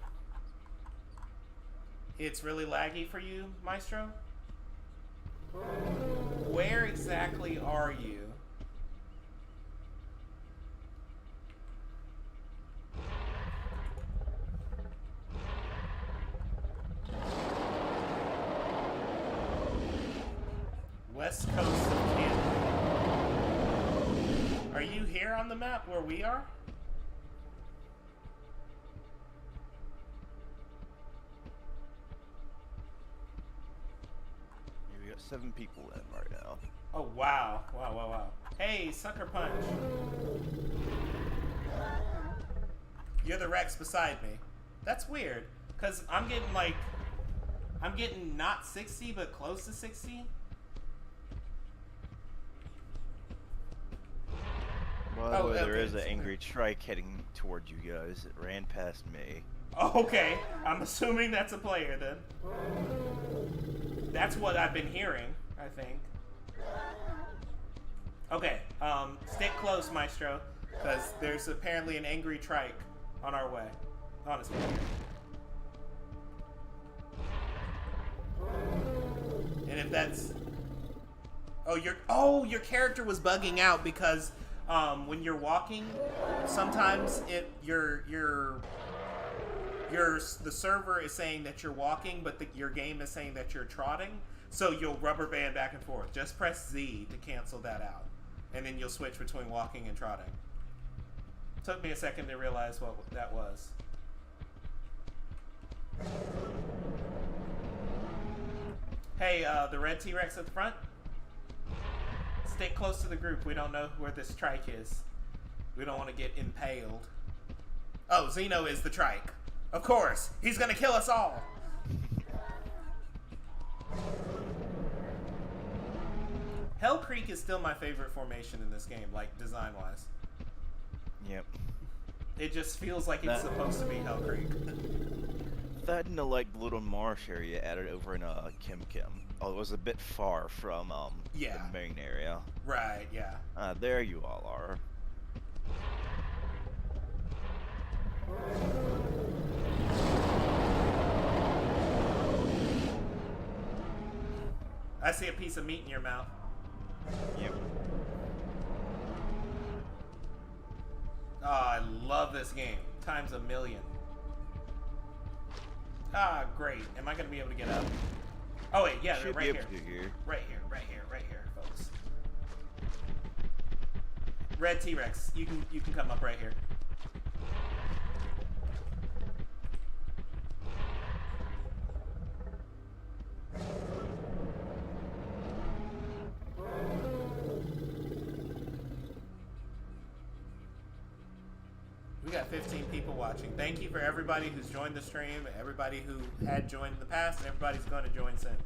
A: It's really laggy for you, Maestro? Where exactly are you? west coast of Canada. Are you here on the map where we are?
B: Yeah, we got 7 people in right now.
A: Oh, wow. Wow. Hey, Sucker Punch. You're the Rex beside me. That's weird, because I'm getting not 60, but close to 60.
B: By the way, there is an angry trike heading toward you guys. It ran past me.
A: Oh, okay. I'm assuming that's a player then. That's what I've been hearing, I think. Okay, stick close, Maestro, because there's apparently an angry trike on our way. Honestly. And if that's... Oh, your character was bugging out because when you're walking, sometimes the server is saying that you're walking, but your game is saying that you're trotting. So you'll rubber band back and forth. Just press Z to cancel that out, and then you'll switch between walking and trotting. Took me a second to realize what that was. Hey, the red T-Rex at the front. Stay close to the group. We don't know where this trike is. We don't want to get impaled. Oh, Xeno is the trike. Of course. He's going to kill us all. Hell Creek is still my favorite formation in this game, like design-wise.
B: Yep.
A: It just feels like it's supposed to be Hell Creek.
B: That and the like little marsh area added over in Kim Kim. Oh, it was a bit far from the main area.
A: Right, yeah.
B: There you all are.
A: I see a piece of meat in your mouth.
B: Yep.
A: Oh, I love this game. Times a million. Ah, great. Am I going to be able to get up? Oh, wait, yeah, they're right here. Right here, folks. Red T-Rex, you can come up right here. We got 15 people watching. Thank you for everybody who's joined the stream, everybody who had joined in the past, and everybody's going to join soon.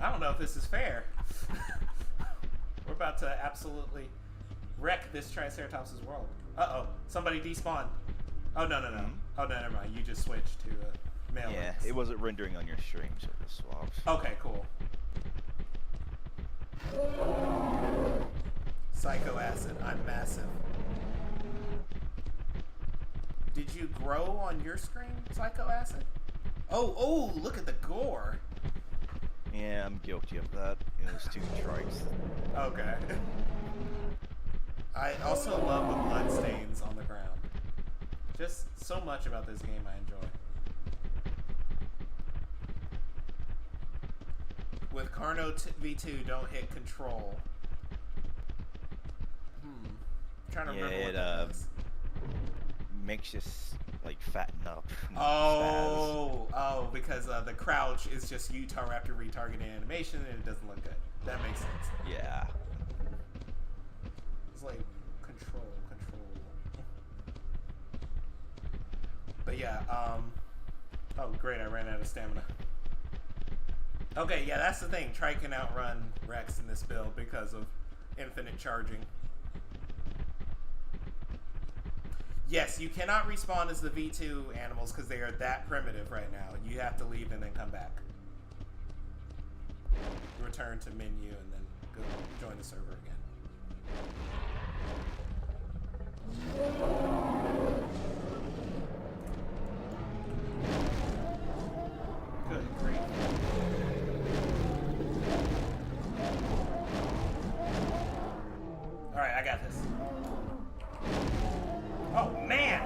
A: I don't know if this is fair. We're about to absolutely wreck this Triceratops' world. Uh-oh, somebody despawned. Oh, no. Oh, no, never mind. You just switched to male.
B: Yeah, it wasn't rendering on your stream, so it just swapped.
A: Okay, cool. Psycho acid. I'm massive. Did you grow on your screen, Psycho acid? Oh, look at the gore.
B: Yeah, I'm guilty of that. It was 2 trikes.
A: Okay. I also love the blood stains on the ground. Just so much about this game I enjoy. With Carno V2, don't hit control. I'm trying to remember what that is.
B: Makes you like fatten up.
A: Oh, because the crouch is just Utahraptor retargeting animation and it doesn't look good. That makes sense.
B: Yeah.
A: It's like control. But yeah, oh great, I ran out of stamina. Okay, yeah, that's the thing. Trike can outrun Rex in this build because of infinite charging. Yes, you cannot respawn as the V2 animals because they are that primitive right now. You have to leave and then come back. Return to menu and then go join the server again. Good grief. Alright, I got this.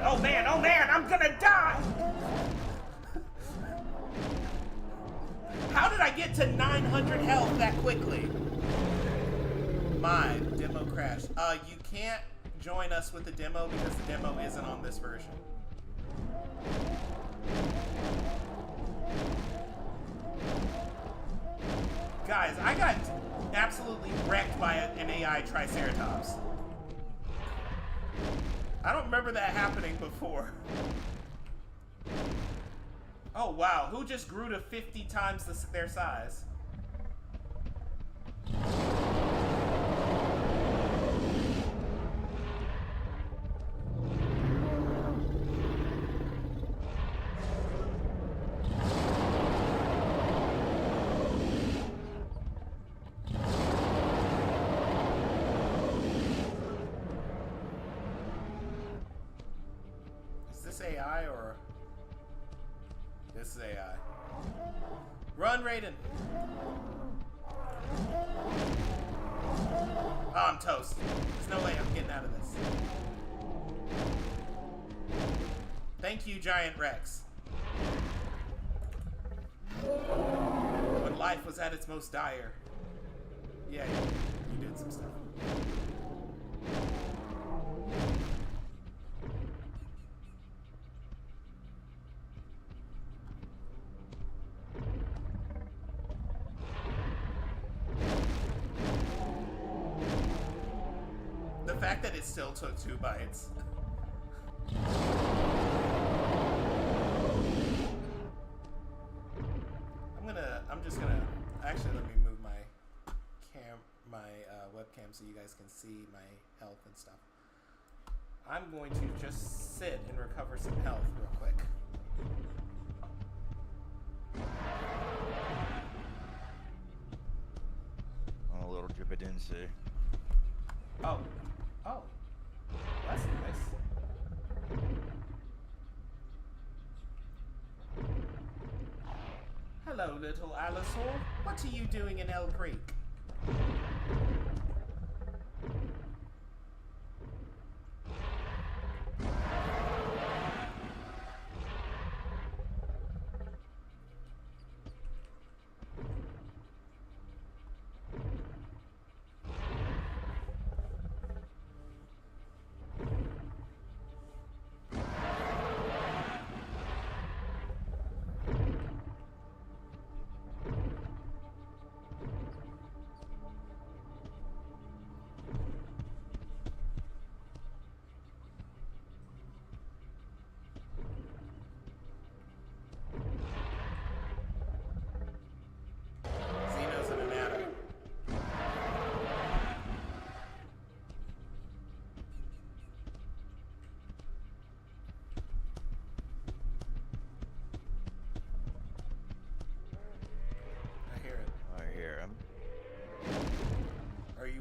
A: Oh man, I'm gonna die! How did I get to 900 health that quickly? My demo crashed. You can't join us with the demo because the demo isn't on this version. Guys, I got absolutely wrecked by an AI Triceratops. I don't remember that happening before. Oh wow, who just grew to 50 times their size? AI or this is AI. Run, Raiden! Oh, I'm toast. There's no way I'm getting out of this. Thank you, Giant Rex. When life was at its most dire. Yeah, you did some stuff. The fact that it still took 2 bites. I'm just gonna, actually let me move my webcam so you guys can see my health and stuff. I'm going to just sit and recover some health real quick.
B: Oh, a little dripadency.
A: Oh, that's nice. Hello, little Allosaur. What are you doing in Elk Creek?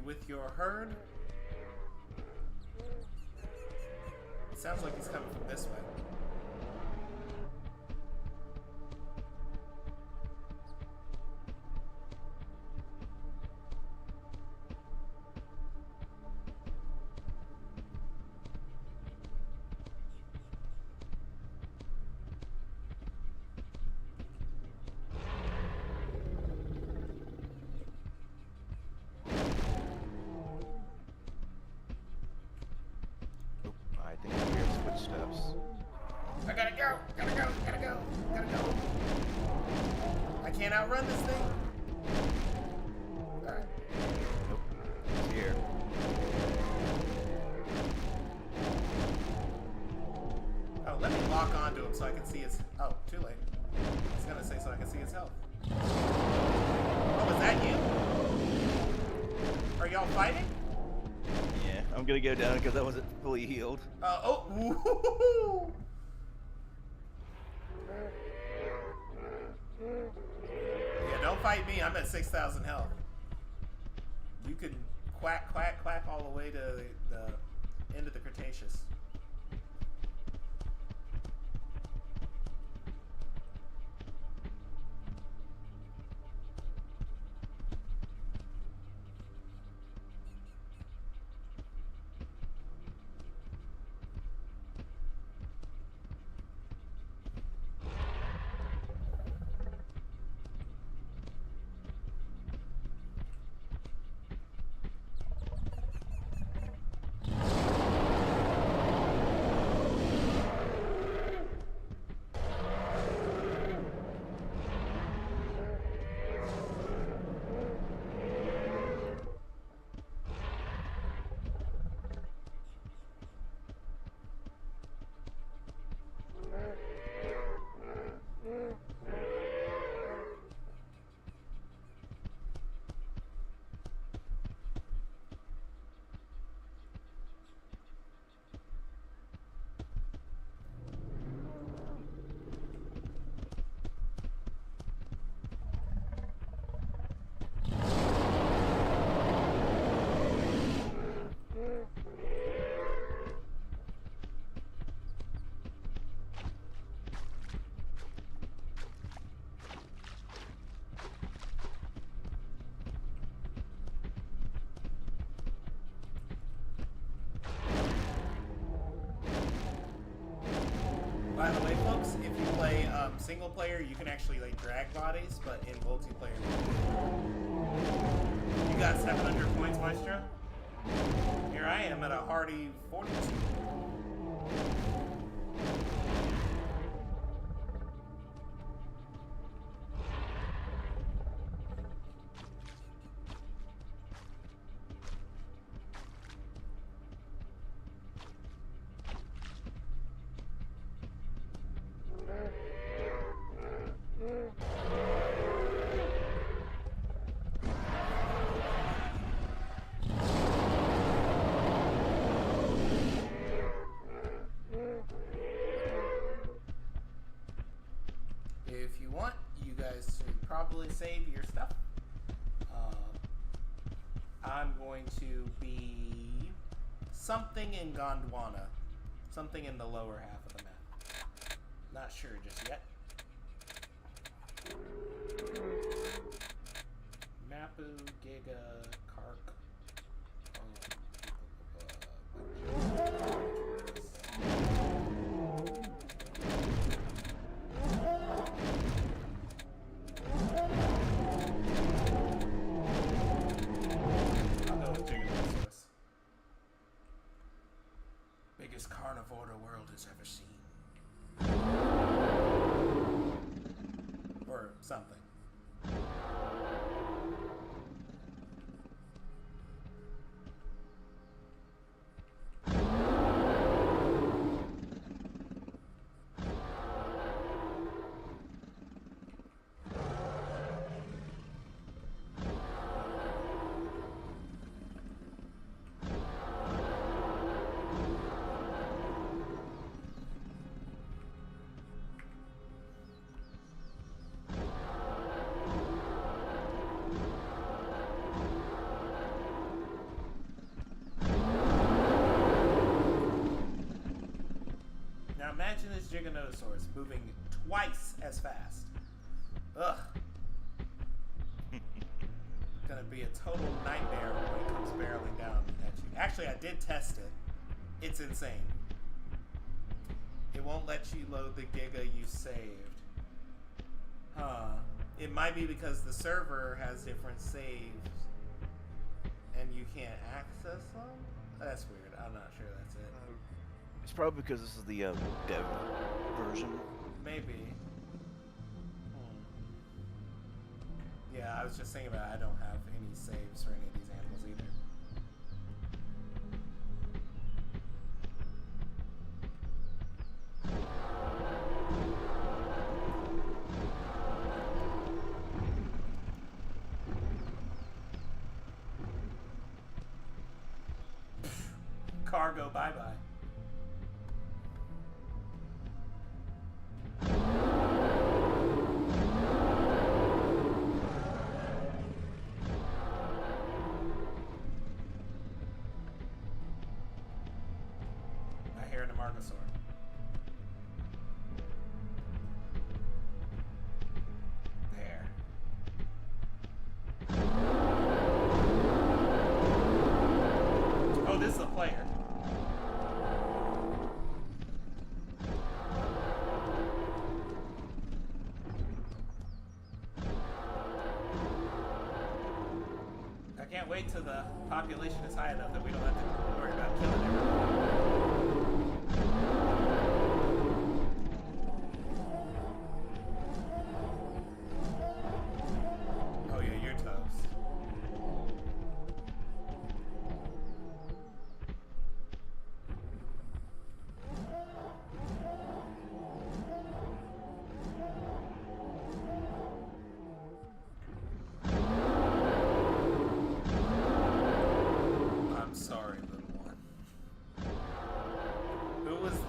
A: With your herd? It sounds like he's coming from this way. I gotta go. I can't outrun this thing. Alright.
B: Nope. It's here.
A: Oh, let me lock onto him so I can see his... Oh, too late. I was gonna say so I can see his health. Oh, was that you? Are y'all fighting?
B: Yeah, I'm gonna go down because I wasn't fully healed.
A: Oh, yeah, don't fight me. I'm at 6,000 health. You can quack, quack, quack all the way to the end of the Cretaceous. play single player, you can actually like drag bodies, but in multiplayer, you got 700 points, Maestro. Here I am at a hearty 42. Save your stuff. I'm going to be something in Gondwana, something in the lower half of the map. Not sure just yet. Mapu, Giga, Kark. Carnivore the world has ever seen. Or something. Imagine this Giganotosaurus moving twice as fast. Ugh. Gonna be a total nightmare when it comes barreling down at you. Actually, I did test it. It's insane. It won't let you load the Giga you saved. Huh. It might be because the server has different saves and you can't access them? That's weird. I'm not sure that's it.
B: It's probably because this is the dev version.
A: Maybe. Yeah, I was just thinking about it. I don't have any saves for any of these animals either. Cargo, bye-bye. There. Oh, this is a player. I can't wait till the population is high enough that we don't have to worry about killing everyone.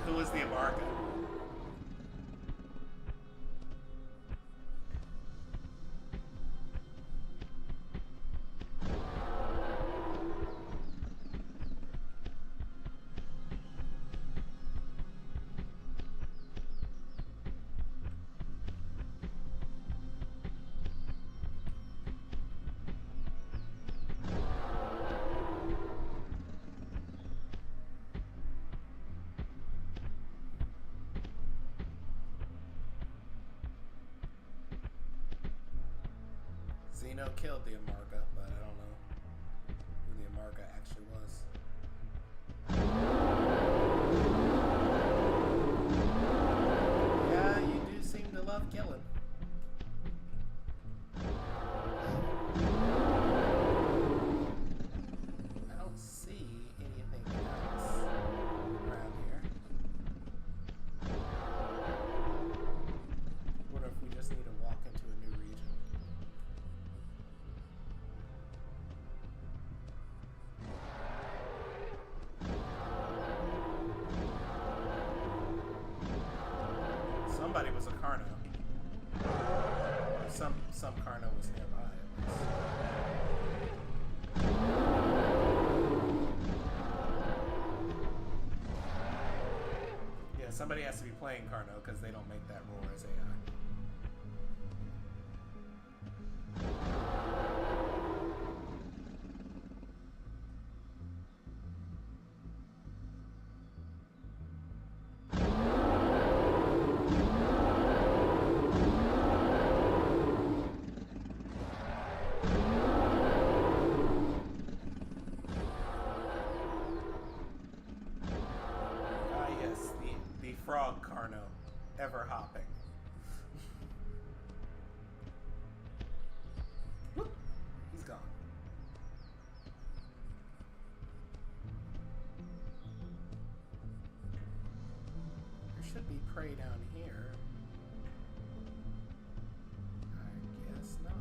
A: Who was the Amarga? Zeno killed the Amarga, but I don't know who the Amarga actually was. Yeah, you do seem to love killing. I don't see anything else around here. What if we just need to walk into a new region? Somebody was a Carno. Or some Carno was nearby. Yeah, somebody has to be playing Carno because they don't make that roar as AI. Frog Carno, ever hopping. Whoop, he's gone. There should be prey down here. I guess not.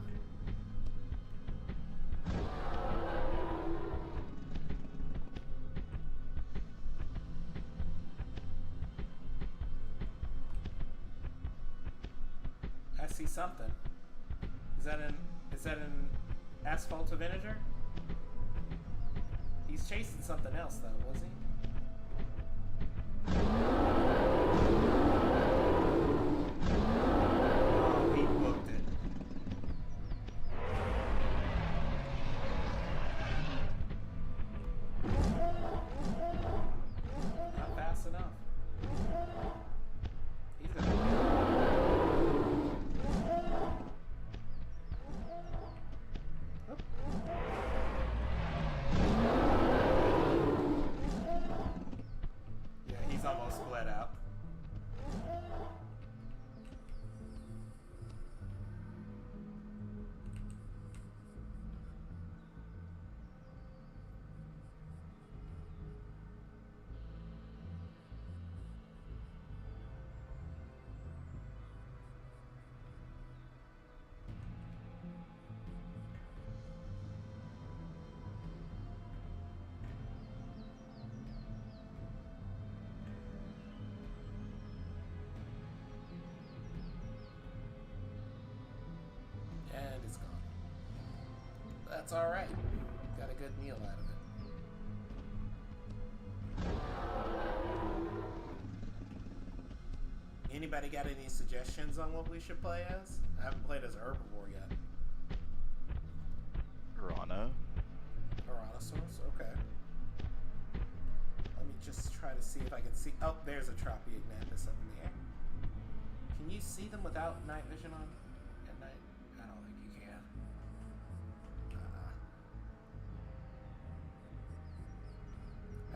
A: I see something. Is that an asphalt of integer? He's chasing something else though, was he? Oh, he booked it. Not fast enough. He's gonna win. He's almost bled out. And it's gone. That's alright. Got a good meal out of it. Anybody got any suggestions on what we should play as? I haven't played as a herbivore yet.
B: Piranha.
A: Tyrannosaurus? Okay. Let me just try to see if I can see. Oh, there's a Tropeognathus up in the air. Can you see them without night vision on at night? I don't think you can.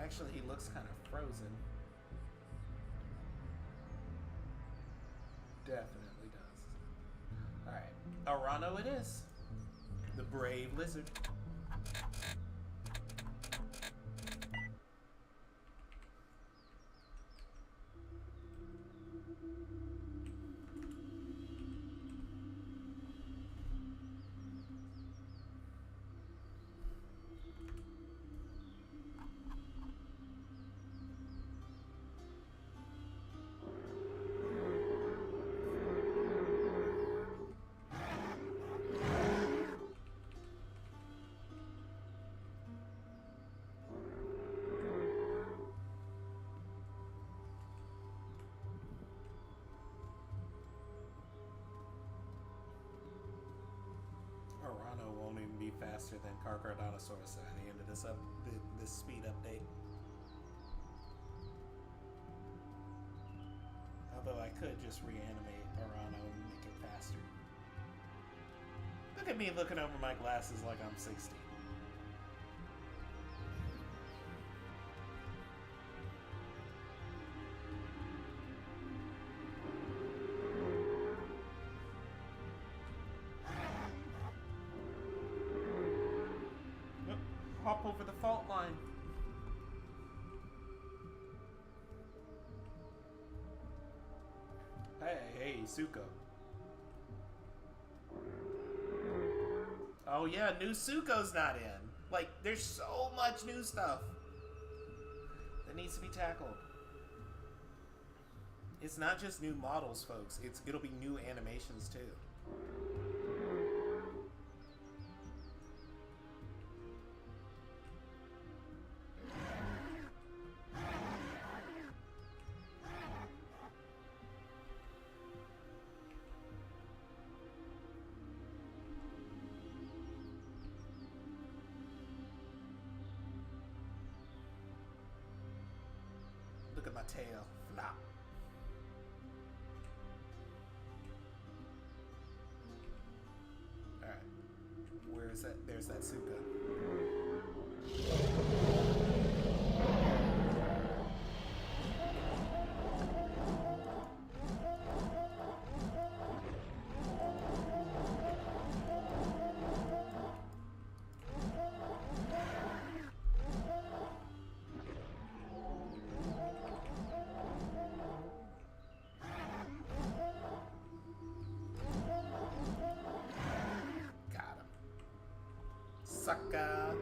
A: Actually, he looks kind of frozen. Definitely does. Alright. Arano it is. The brave lizard. Arano won't even be faster than Giganotosaurus at the end of this speed update. Although I could just reanimate Arano and make it faster. But Look at me looking over my glasses like I'm 60. Yep. Hop over the fault line. Hey, Suko. Oh yeah, new Suko's not in. Like, there's so much new stuff that needs to be tackled. It's not just new models, folks. It'll be new animations too. Look at my tail flop. Alright. Where is that? There's that Suka. Sucker.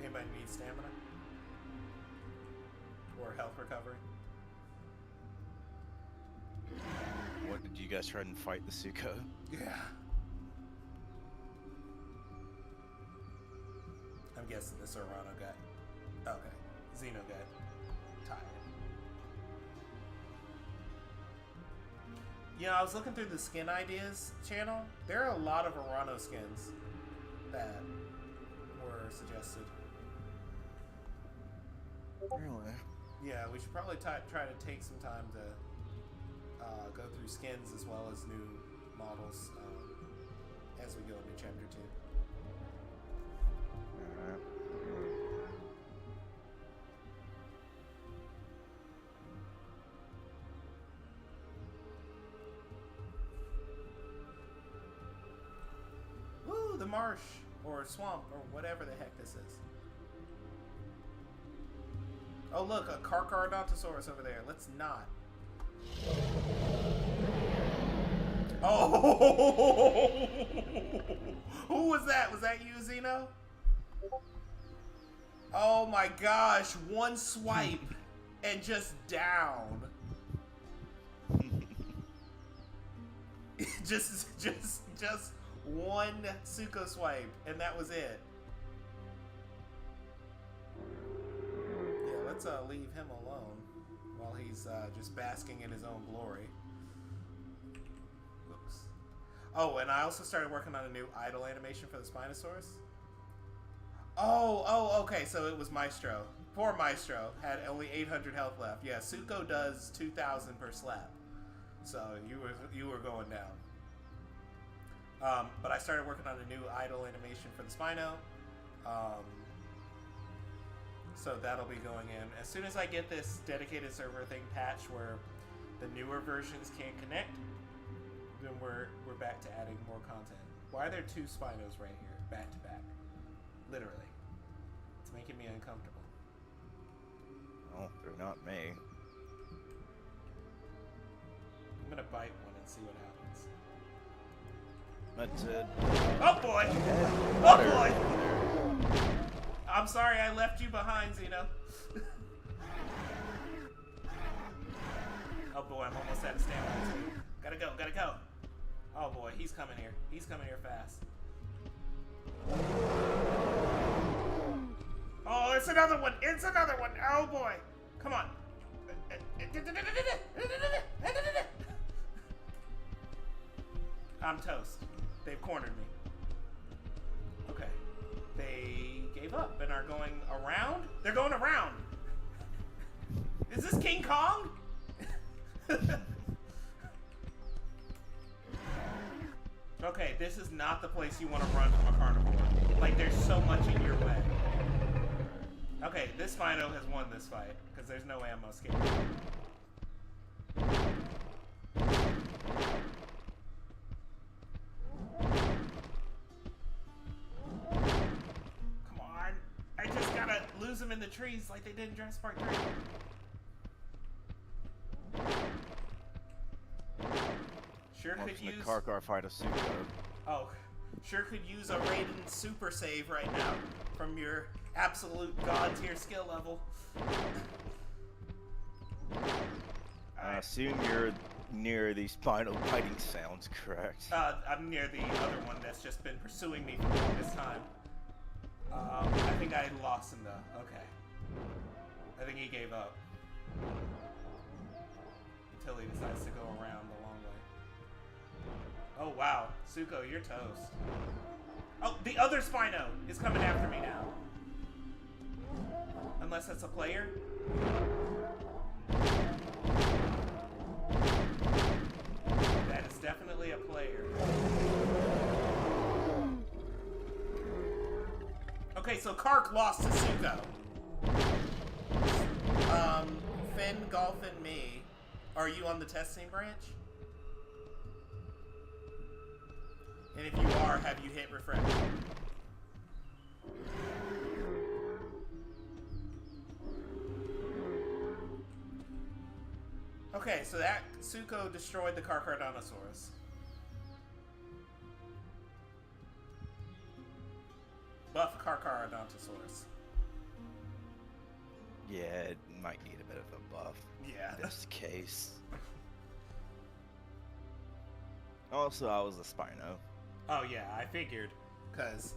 A: Anybody need stamina? Or health recovery?
B: What, did you guys try and fight the Suko?
A: Yeah. I'm guessing the Serrano guy. Okay. Xeno guy. Tired. You know, I was looking through the skin ideas channel. There are a lot of Arano skins that were suggested.
B: Really?
A: Yeah, we should probably try to take some time to go through skins as well as new models as we go into Chapter 2.
B: Alright.
A: Woo, the marsh, or swamp, or whatever the heck this is. Oh look, a Giganotosaurus over there. Let's not. Oh! Who was that? Was that you, Xeno? Oh my gosh, one swipe and just down. just one Suko swipe and that was it. Let's leave him alone while he's just basking in his own glory. Oops. Oh, and I also started working on a new idle animation for the Spinosaurus. Oh, okay, so it was Maestro. Poor Maestro had only 800 health left. Yeah, Suko does 2,000 per slap. So you were going down. But I started working on a new idle animation for the Spino. So that'll be going in. As soon as I get this dedicated server thing patched where the newer versions can't connect, then we're back to adding more content. Why are there two Spinos right here, back to back? Literally. It's making me uncomfortable.
B: Oh, they're not me.
A: I'm gonna bite one and see what happens.
B: But,
A: oh boy!
B: water.
A: Oh boy! I'm sorry I left you behind, Xeno. Oh boy, I'm almost out of stamina too. Gotta go. Oh boy, he's coming here. He's coming here fast. Oh, it's another one. It's another one. Oh boy. Come on. I'm toast. They've cornered me. Okay. They gave up and are going around? They're going around. Is this King Kong? Okay, this is not the place you want to run from a carnivore. Like, there's so much in your way. Okay, this Spino has won this fight, because there's no ammo escape. Come on. I just gotta lose them in the trees like they did in Jurassic Park 3. Sure could use...
B: the car fight of Suko.
A: Oh, sure could use a Raiden super save right now from your absolute god tier skill level.
B: I assume you're near the Spino fighting sounds, correct?
A: I'm near the other one that's just been pursuing me for the longest time. I think I lost him though. Okay. I think he gave up. Until he decides to go around the long way. Oh wow, Suko, you're toast. Oh, the other Spino is coming after me now. Unless that's a player. That is definitely a player. Okay, so Kark lost to Suko. Finn, Golf, and me. Are you on the testing branch? And if you are, have you hit refresh? Okay, so that Suko destroyed the Giganotosaurus. Buff Giganotosaurus.
B: Yeah, it might need a bit of a buff.
A: Yeah.
B: In this case. Also, I was a Spino.
A: Oh yeah, I figured, because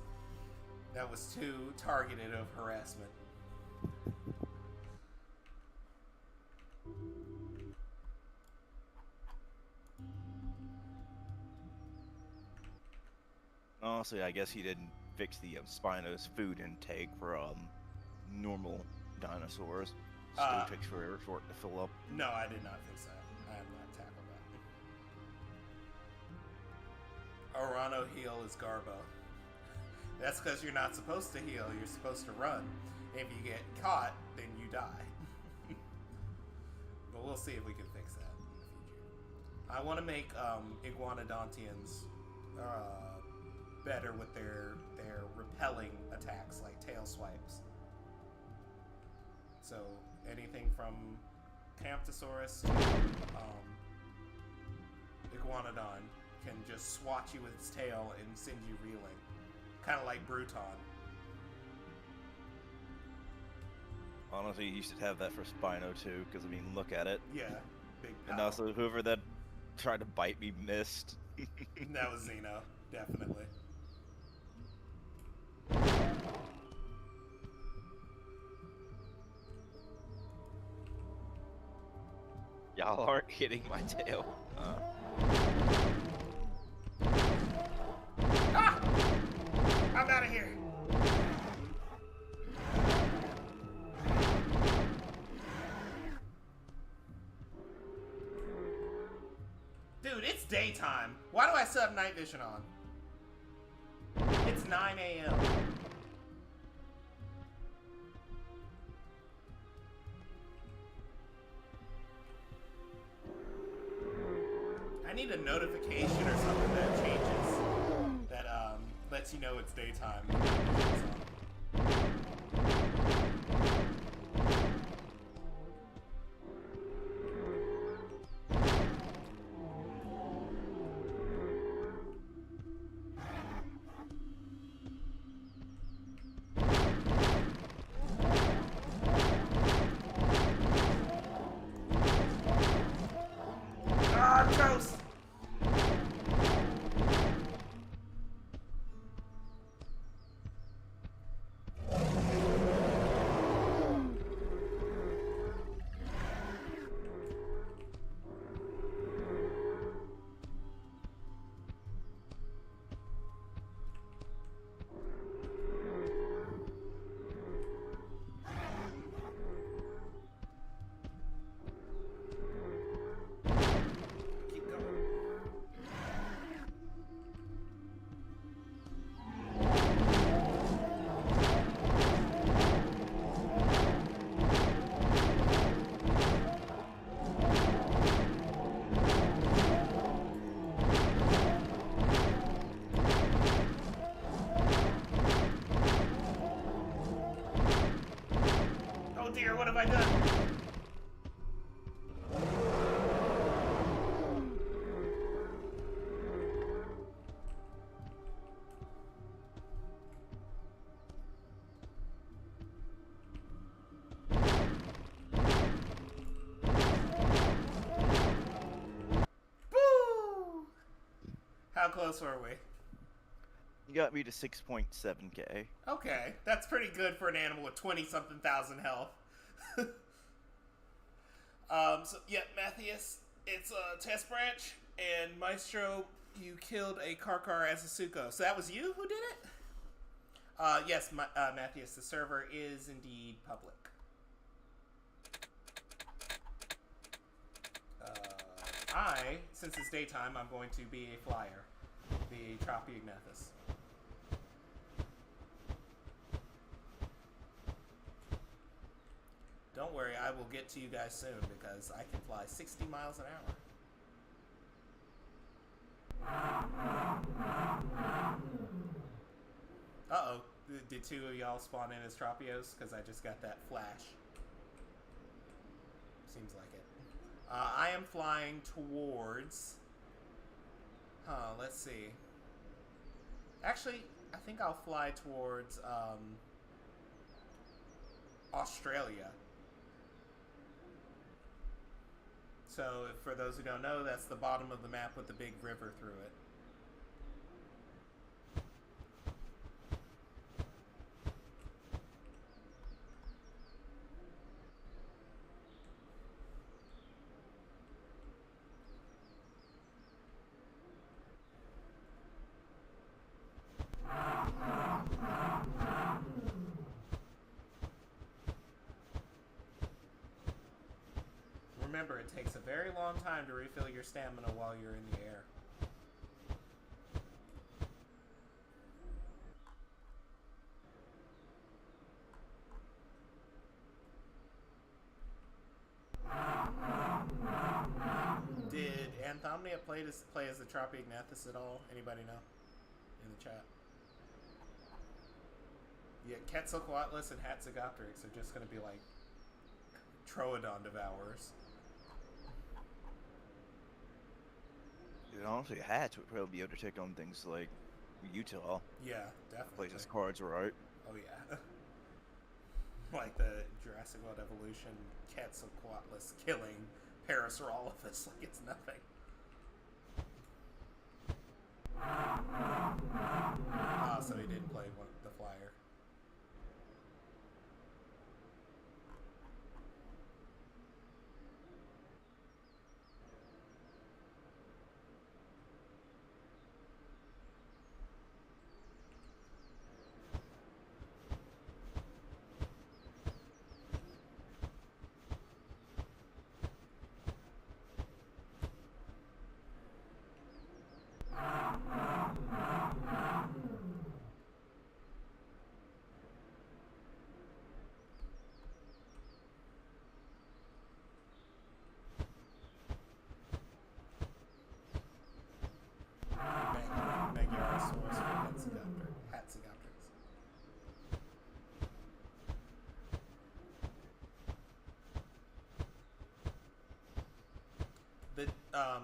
A: that was too targeted of harassment.
B: Honestly, I guess he didn't fix the Spino's food intake for normal dinosaurs. Still takes forever for it to fill up.
A: No, I did not fix that. I have not tackled that. Orano heal is Garbo. That's because you're not supposed to heal, you're supposed to run. If you get caught, then you die. But we'll see if we can fix that in the future. I want to make Iguanodontians better with their repelling attacks, like tail swipes. So anything from Camptosaurus to Iguanodon can just swat you with its tail and send you reeling. Kind of like Bruton.
B: Honestly, you should have that for Spino too, because I mean, look at it.
A: Yeah, big pal.
B: And also, whoever that tried to bite me missed.
A: That was Xeno, definitely.
B: Y'all aren't hitting my tail.
A: Ah! I'm out of here. Dude, it's daytime. Why do I still have night vision on? It's 9 a.m. I need a notification or something that changes, that lets you know it's daytime. Ah, toast! What have I done? Boo! How close were we?
B: You got me to 6.7k.
A: Okay, that's pretty good for an animal with 20-something thousand health. So, yeah, Matthias, it's a test branch, and Maestro, you killed a Karkar as a Suko. So that was you who did it? Yes, Matthias, the server is indeed public. Since it's daytime, I'm going to be a flyer. The Tropeognathus. Don't worry, I will get to you guys soon because I can fly 60 miles an hour. Uh-oh. Did two of y'all spawn in as Tropeos? Because I just got that flash. Seems like it. I am flying towards... let's see. Actually, I think I'll fly towards, Australia. So, for those who don't know, that's the bottom of the map with the big river through it. Remember, it takes a very long time to refill your stamina while you're in the air. Did Anthomnia play as the Tropeognathus at all? Anybody know? In the chat. Yeah, Quetzalcoatlus and Hatzegopteryx are just going to be like Troodon devourers.
B: Dude, honestly, hats would probably be able to take on things like Utah.
A: Yeah, definitely.
B: Places cards right.
A: Oh yeah. Like the Jurassic World Evolution Quetzalcoatlus killing Parasaurolophus like it's nothing. So he didn't play the flyer.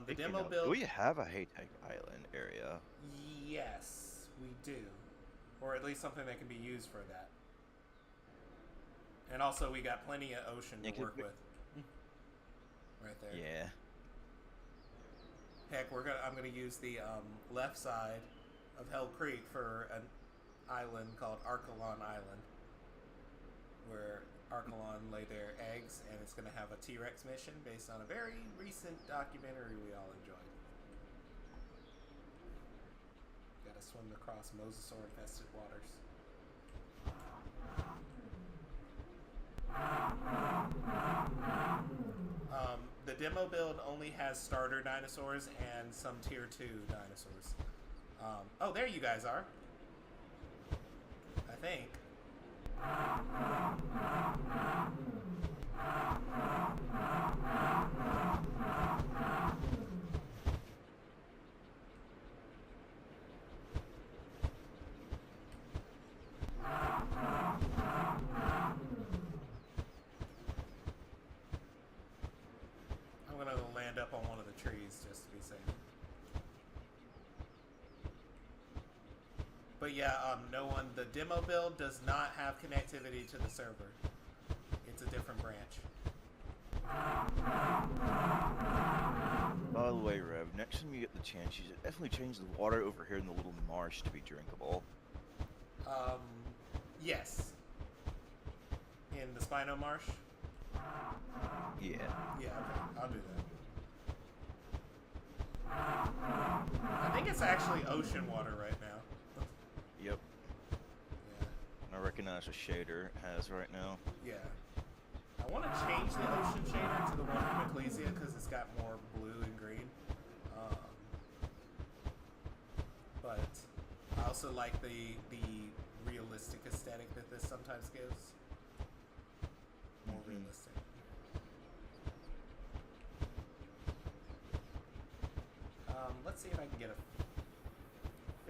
A: The demo build...
B: Do we have a Haytag Island area?
A: Yes, we do. Or at least something that can be used for that. And also we got plenty of ocean to work with. Right there.
B: Yeah.
A: Heck, I'm gonna use the left side of Hell Creek for an island called Archelon Island, where Archelon lay their eggs, and it's gonna have a T-Rex mission based on a very recent documentary we all enjoyed. Gotta swim across mosasaur-infested waters. The demo build only has starter dinosaurs and some tier 2 dinosaurs. Oh, there you guys are. I think. But yeah, no one. The demo build does not have connectivity to the server. It's a different branch.
B: By the way, Rev, next time you get the chance, you should definitely change the water over here in the little marsh to be drinkable.
A: Yes. In the Spino Marsh?
B: Yeah.
A: Yeah, okay. I'll do that. I think it's actually ocean water right now.
B: Yep.
A: Yeah.
B: I recognize what shader it has right now.
A: Yeah. I want to change the ocean shader to the one from Ecclesia because it's got more blue and green. But I also like the realistic aesthetic that this sometimes gives. More realistic. Let's see if I can get a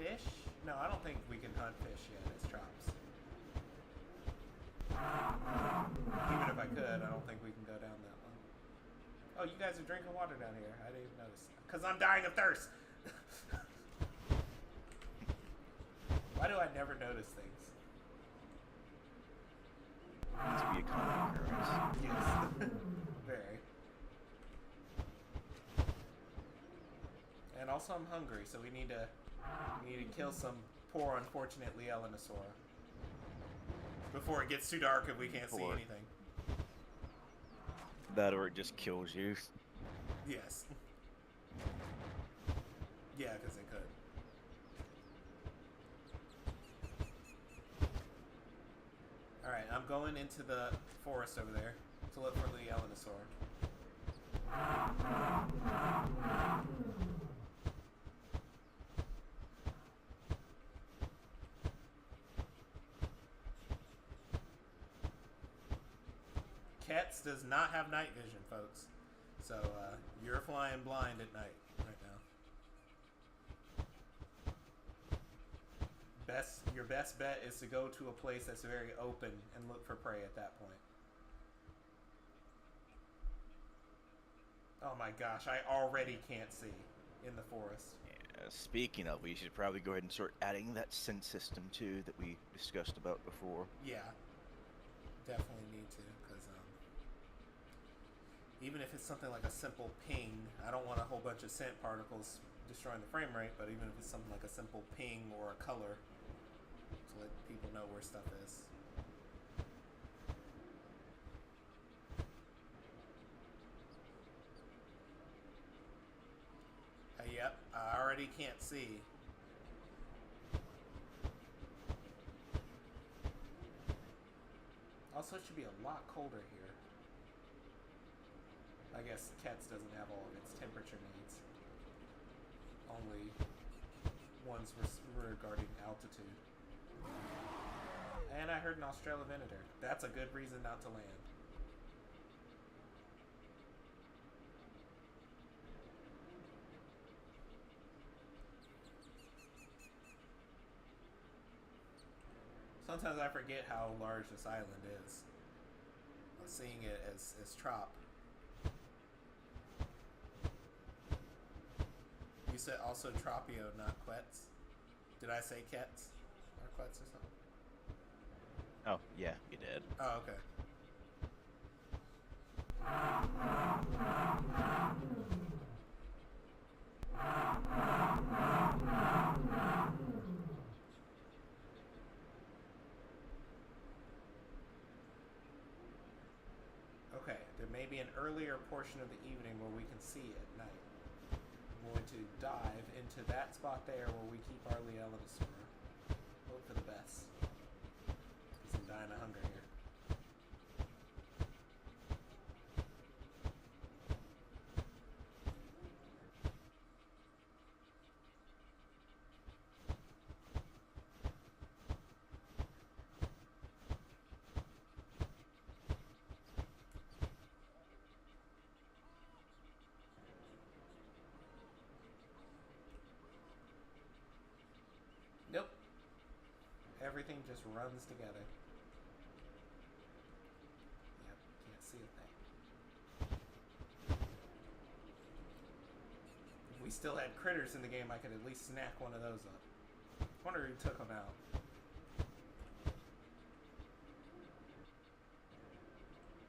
A: fish. No, I don't think we can hunt fish yet. It's traps. Even if I could, I don't think we can go down that one. Oh, you guys are drinking water down here. I didn't even notice. Because I'm dying of thirst. Why do I never notice things?
B: Needs to be a common occurrence.
A: Yes. Very. And also I'm hungry, so we need to kill some poor unfortunate Dinosaur before it gets too dark and we can't see anything.
B: That or it just kills you.
A: Yes. Yeah, because it could. Alright, I'm going into the forest over there to look for the Dinosaur. Kets does not have night vision, folks. So, you're flying blind at night right now. Your best bet is to go to a place that's very open and look for prey at that point. Oh my gosh, I already can't see in the forest.
B: Yeah, speaking of, we should probably go ahead and start adding that sense system too that we discussed about before.
A: Yeah, definitely need to, because even if it's something like a simple ping, I don't want a whole bunch of scent particles destroying the frame rate, but even if it's something like a simple ping or a color to let people know where stuff is. Yep, I already can't see. Also, it should be a lot colder here. I guess Kets doesn't have all of its temperature needs. Only ones regarding altitude. And I heard an Australopithecus. That's a good reason not to land. Sometimes I forget how large this island is. I'm seeing it as Trop. You said also Tropio, not Quets. Did I say Kets? Or Quets or something?
B: Oh, yeah, you did.
A: Oh, okay. Okay, there may be an earlier portion of the evening where we can see at night. I'm going to dive into that spot there where we keep our Dinosaur. Hope for the best. Because I'm dying of hunger here. Nope. Everything just runs together. Yep, can't see a thing. If we still had critters in the game, I could at least snack one of those up. Wonder who took him out.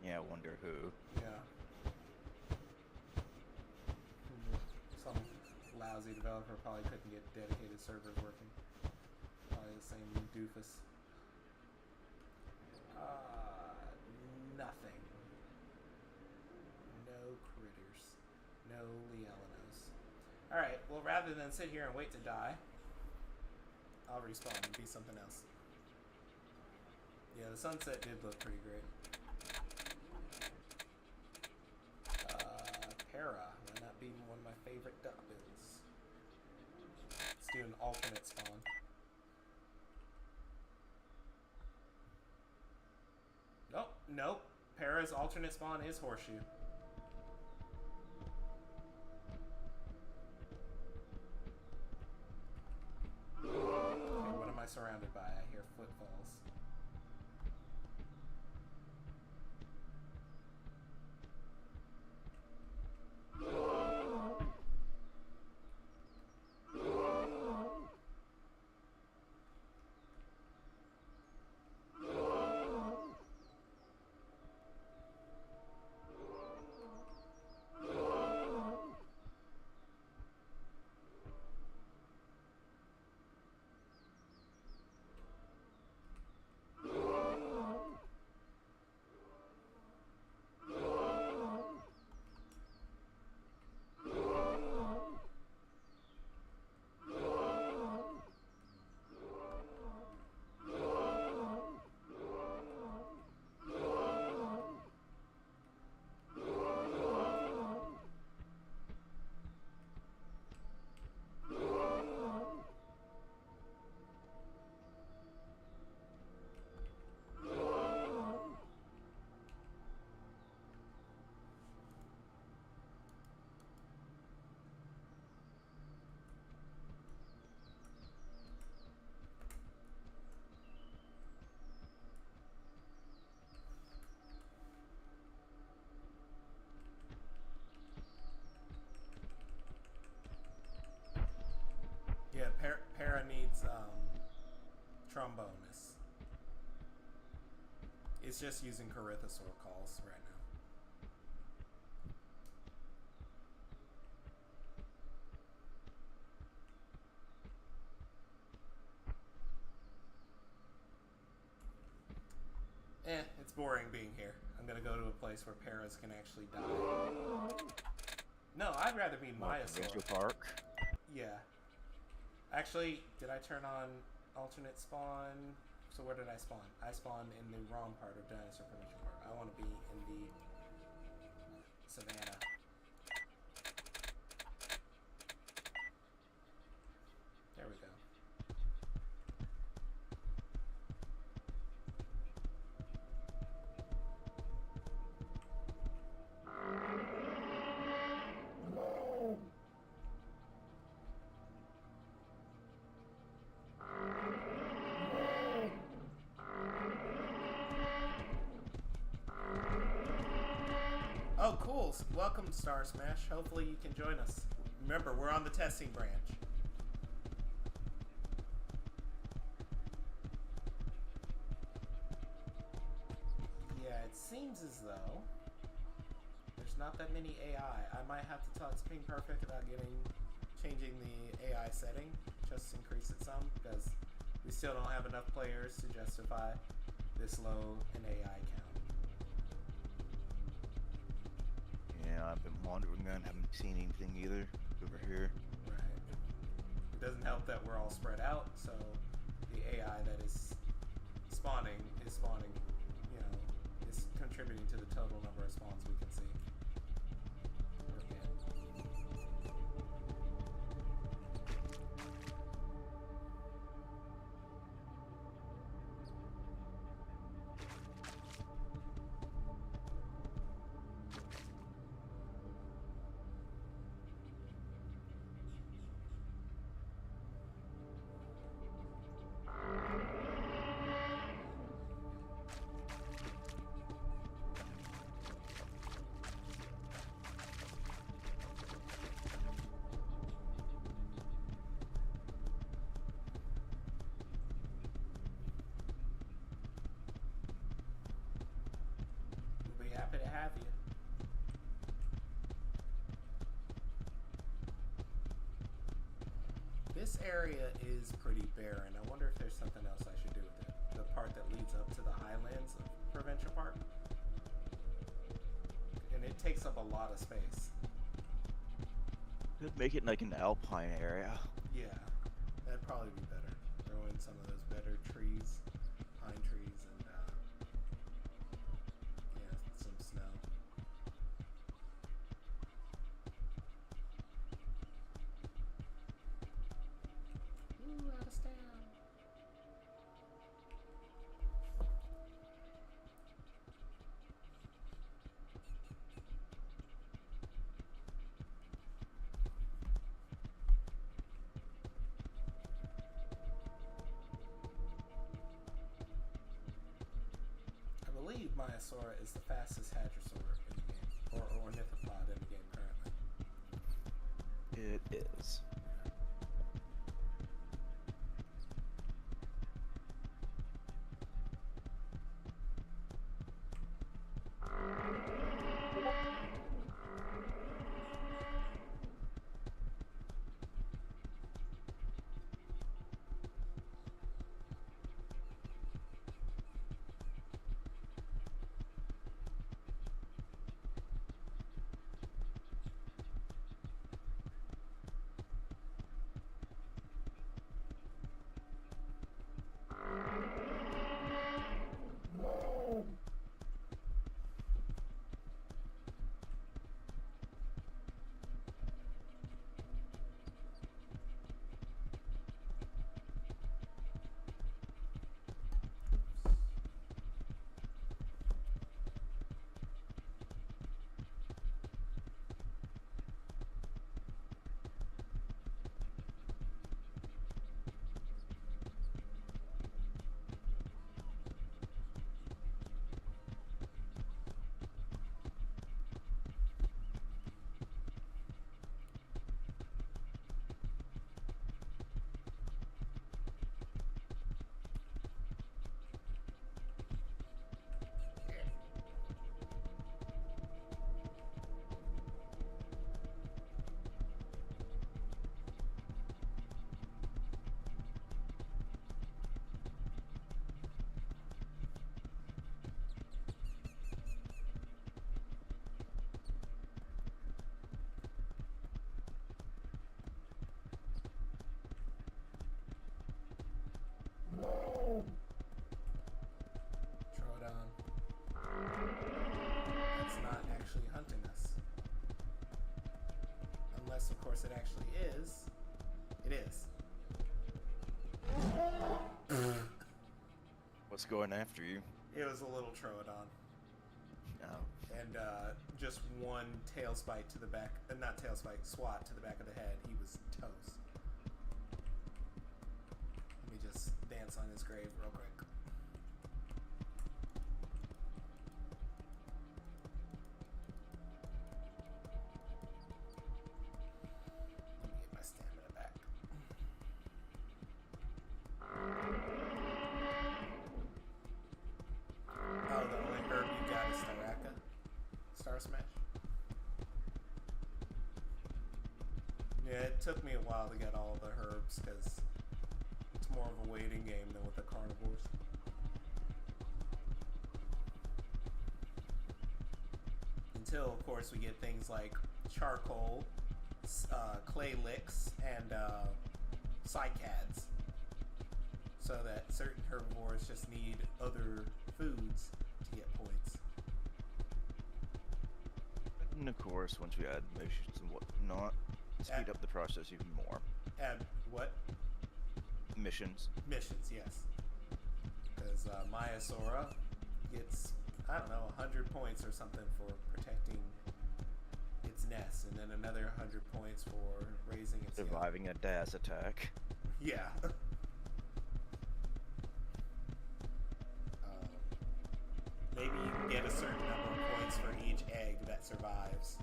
B: Yeah, I wonder who.
A: Yeah. Some lousy developer probably couldn't get dedicated servers working. Probably the same doofus. Nothing. No critters. No Lielanos. Alright, well rather than sit here and wait to die, I'll respawn and be something else. Yeah, the sunset did look pretty great. Para. Why not be one of my favorite duck bills? Let's do an alternate spawn. Oh, nope. Para's alternate spawn is horseshoe. Okay, what am I surrounded by? I hear footfalls. Yeah, Para needs trombonus. It's just using Charithosaur calls right now. It's boring being here. I'm gonna go to a place where Paras can actually die. No, I'd rather be Maiasaur.
B: Park.
A: Yeah. Actually, did I turn on alternate spawn? So where did I spawn? I spawned in the wrong part of Dinosaur Provincial Park. I want to be in the savannah. There we go. Oh, cool. Welcome, Star Smash. Hopefully you can join us. Remember, we're on the testing branch. Yeah, it seems as though there's not that many AI. I might have to talk to Ping Perfect about changing the AI setting, just to increase it some, because we still don't have enough players to justify this low an AI count.
B: Yeah, I've been wandering around, haven't seen anything either over here.
A: Right. It doesn't help that we're all spread out, so the AI that is spawning, you know, is contributing to the total number of spawns we can see. We're good. have you. This area is pretty barren. I wonder if there's something else I should do with it. The part that leads up to the highlands of Provincial Park. And it takes up a lot of space.
B: Could make it like an alpine area.
A: Yeah, that'd probably be better. Throw in some of those better trees, pine trees, and yeah, some snow. Ooh, out of stamina. I believe Maiasaura is the fastest hadrosaur in the game, or ornithopod in the game currently.
B: It is. Troodon. It's not actually hunting us. Unless, of course, it actually is. It is. What's going after you?
A: It was a little Troodon.
B: No.
A: And just one tail spike to the back. Not tail spike, swat to the back of the head. He was toast. Let me just dance on his grave real quick. Let me get my stamina back. Oh, the only herb you got is Staraka? Star Smash? Yeah, it took me a while to get all the herbs because it's more of a waiting game than with the carnivores. Until, of course, we get things like charcoal, clay licks, and cycads. So that certain herbivores just need other foods to get points.
B: And of course, once we add missions and whatnot, speed up the process even more.
A: Add what?
B: Missions.
A: Missions, yes. Because Maiasaura gets, I don't know, 100 points or something for protecting its nest, and then another 100 points for raising its young.
B: Surviving a DAS attack.
A: Yeah. Maybe you can get a certain number of points for each egg that survives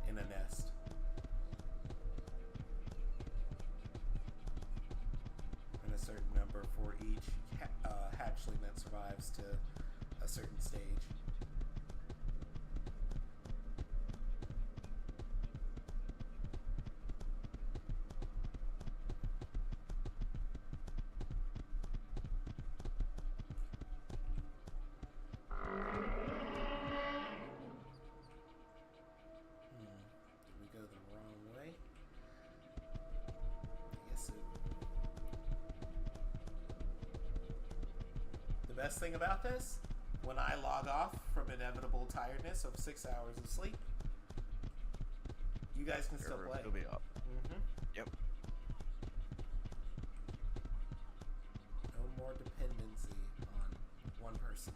A: in a nest. And a certain number for each hatchling that survives to a certain stage. best thing about this, when I log off from inevitable tiredness of 6 hours of sleep, you guys can still play.
B: It'll be up.
A: Mm-hmm.
B: Yep.
A: No more dependency on one person.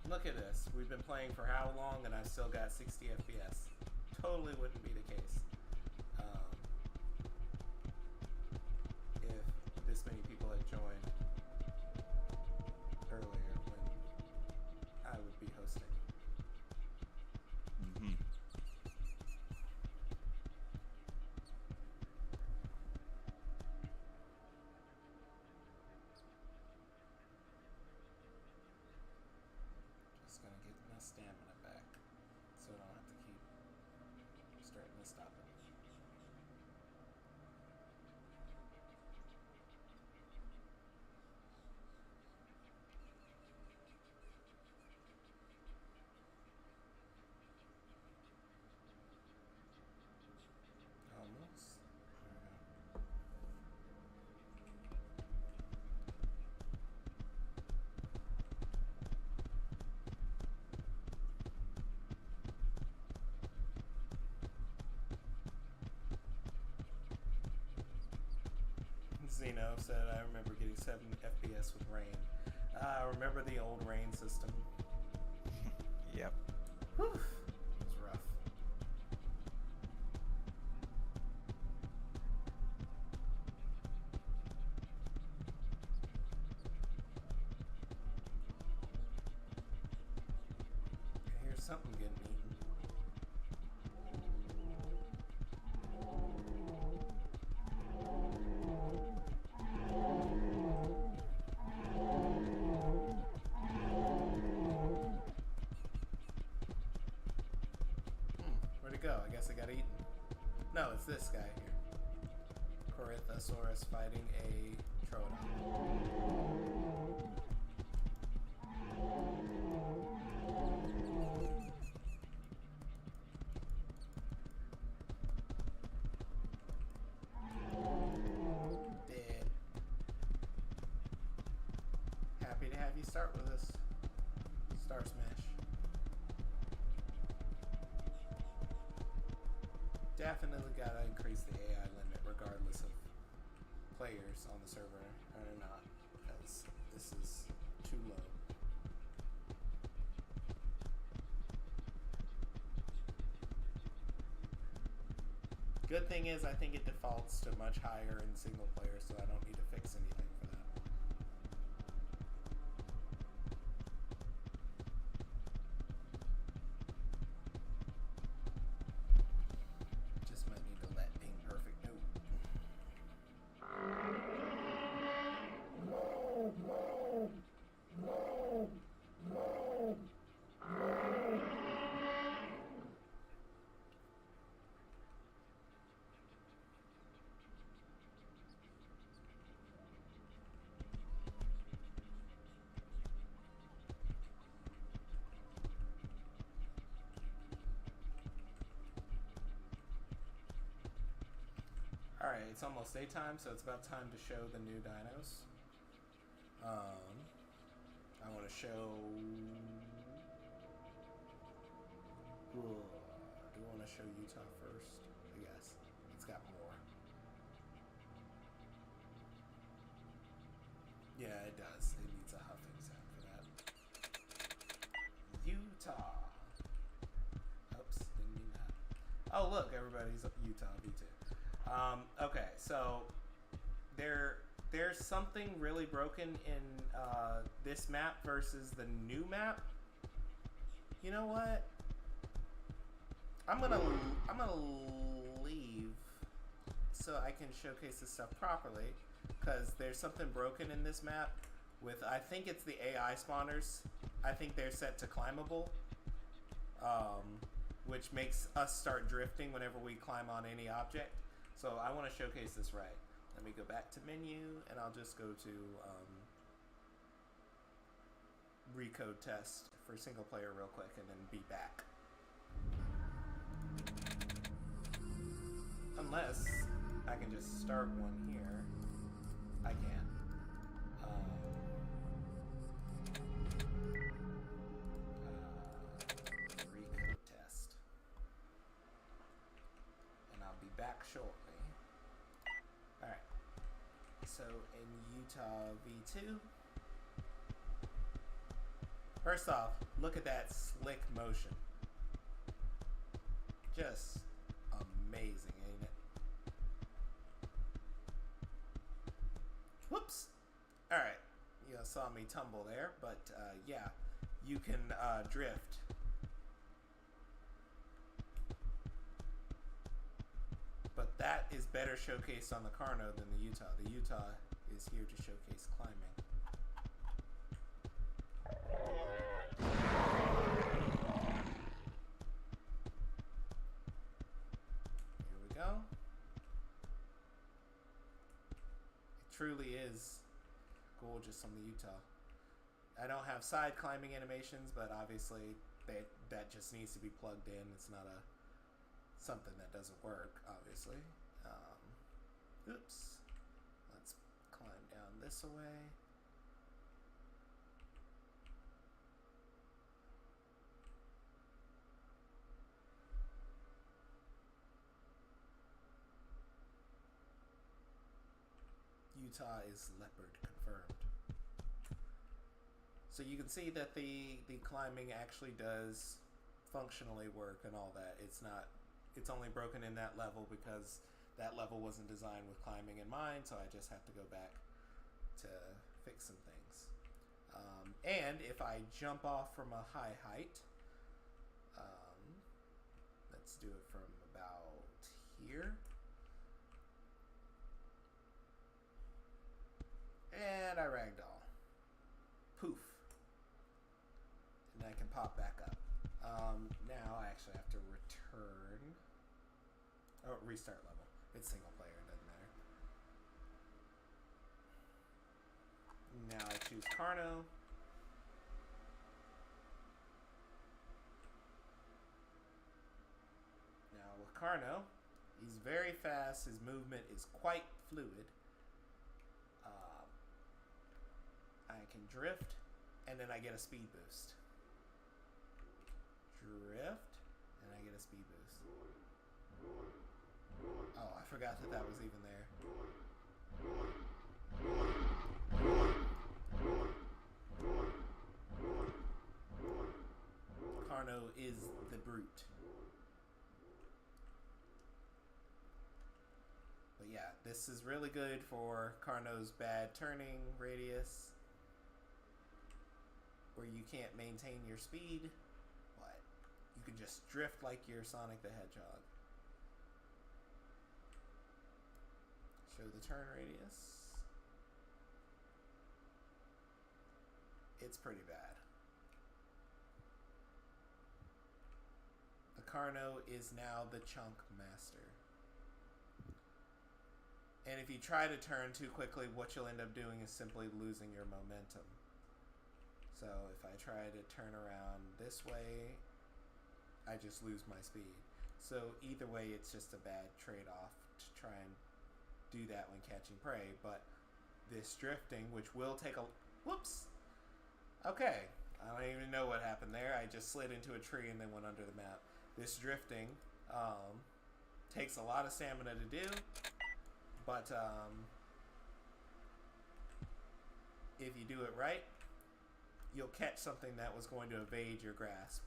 A: Look at this. We've been playing for how long and I've still got 60 FPS. Totally wouldn't be the case if this many people had joined earlier when I would be hosting.
B: Mm-hmm.
A: Just gonna get my stamina back so I don't have to keep starting to stop it. Almost. Zeno said, I remember getting 7 FPS with rain. I remember the old rain system.
B: Yep.
A: Whew. It was rough. I hear something getting eaten. Where'd it go? I guess it got eaten. No, it's this guy here. Corythosaurus fighting a Tropeognathus. Dead. Happy to have you start with us. Star Smash. Definitely gotta increase the AI limit regardless of players on the server or not, because this is too low. Good thing is I think it defaults to much higher in single player, so I don't need to fix anything for that. Just might need to let ping perfect know. Alright, it's almost daytime, so it's about time to show the new dinos. I want to show... Do I want to show Utah first? Yes, it's got more. Yeah, it does. It needs a huffing sound for that. Utah. Oops, didn't mean that. Oh, look, everybody's Utah V2. Okay, so there's something really broken in this map versus the new map. You know what? I'm gonna leave so I can showcase this stuff properly, because there's something broken in this map with, I think it's the AI spawners. I think they're set to climbable, which makes us start drifting whenever we climb on any object. So I want to showcase this right. Let me go back to menu, and I'll just go to recode test for single player real quick, and then be back. Unless start one here. I can. Recode test. And I'll be back shortly. Alright. So in Utah V2. First off, look at that slick motion. Just amazing, ain't it? Whoops. Alright. You saw me tumble there, but yeah, you can drift. But that is better showcased on the Carno than the Utah. The Utah is here to showcase climbing. Here we go. It truly is gorgeous on the Utah. I don't have side climbing animations, but obviously that just needs to be plugged in. It's not something that doesn't work, obviously. Oops. Let's climb down this way. Utah is leopard confirmed. So you can see that the climbing actually does functionally work and all that. It's only broken in that level because that level wasn't designed with climbing in mind, so I just have to go back to fix some things. And if I jump off from a high height, let's do it from about here. And I ragdoll. Poof. And I can pop back up. Now I actually have to return. Oh, restart level. It's single player, it doesn't matter. Now I choose Carno. Now with Carno, he's very fast. His movement is quite fluid. I can drift, and then I get a speed boost. Drift, and I get a speed boost. Oh, I forgot that was even there. Carno is the brute. But yeah, this is really good for Carno's bad turning radius, where you can't maintain your speed, but you can just drift like you're Sonic the Hedgehog. Show the turn radius. It's pretty bad. The Carno is now the chunk master. And if you try to turn too quickly, what you'll end up doing is simply losing your momentum. So if I try to turn around this way, I just lose my speed. So either way, it's just a bad trade-off to try and do that when catching prey. But this drifting, which will take a... Whoops! Okay. I don't even know what happened there. I just slid into a tree and then went under the map. This drifting takes a lot of stamina to do. But if you do it right, you'll catch something that was going to evade your grasp.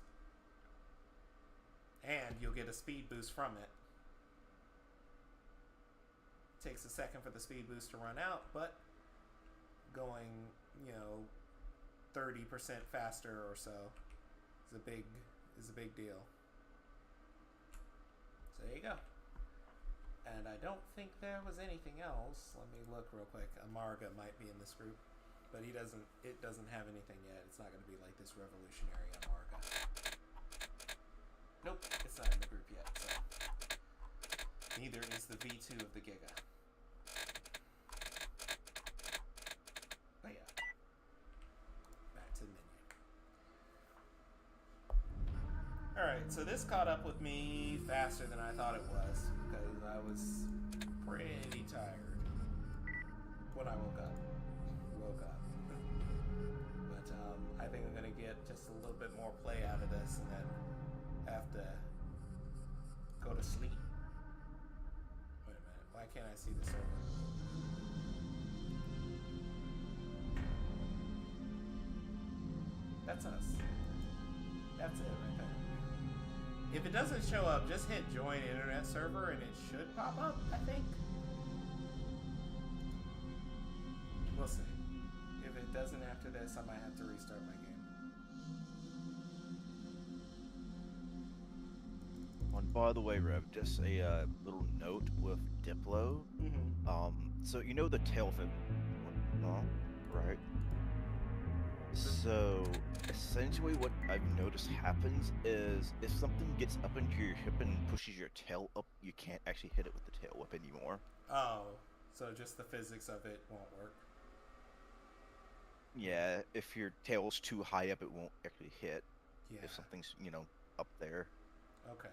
A: And you'll get a speed boost from it. Takes a second for the speed boost to run out, but going, 30% faster or so is a big deal. So there you go. And I don't think there was anything else. Let me look real quick. Amarga might be in this group, but it doesn't have anything yet. It's not going to be like this revolutionary Amarga. Nope, it's not in the group yet. So neither is the V2 of the Giga. But yeah, back to the menu. Alright, so this caught up with me faster than I thought it was, because I was pretty tired when I woke up. But I think I'm gonna get just a little bit more play out of this and then have to go to sleep. Wait a minute, why can't I see the server? That's us. That's it right there. If it doesn't show up, just hit join internet server and it should pop up, I think. We'll see. If it doesn't after this, I might have to restart my game.
B: And by the way, Rev, just a little note with Diplo. So you know the tail fin, right? So essentially, what I've noticed happens is if something gets up into your hip and pushes your tail up, you can't actually hit it with the tail whip anymore.
A: Oh, so just the physics of it won't work.
B: Yeah, if your tail's too high up, it won't actually hit.
A: Yeah.
B: If something's, up there.
A: Okay.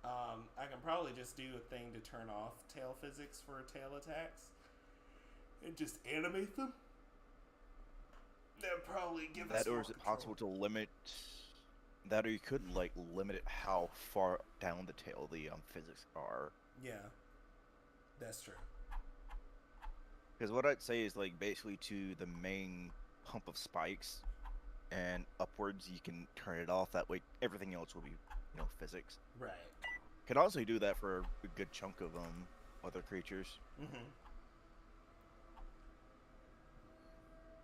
A: I can probably just do a thing to turn off tail physics for tail attacks and just animate them. That'd probably give us
B: That, or
A: more
B: is it
A: control.
B: possible to limit that, or you could limit it how far down the tail the physics are?
A: Yeah, that's true.
B: Because what I'd say is basically to the main pump of spikes and upwards, you can turn it off. That way, everything else will be physics.
A: Right.
B: Could also do that for a good chunk of other creatures.
A: Mm-hmm.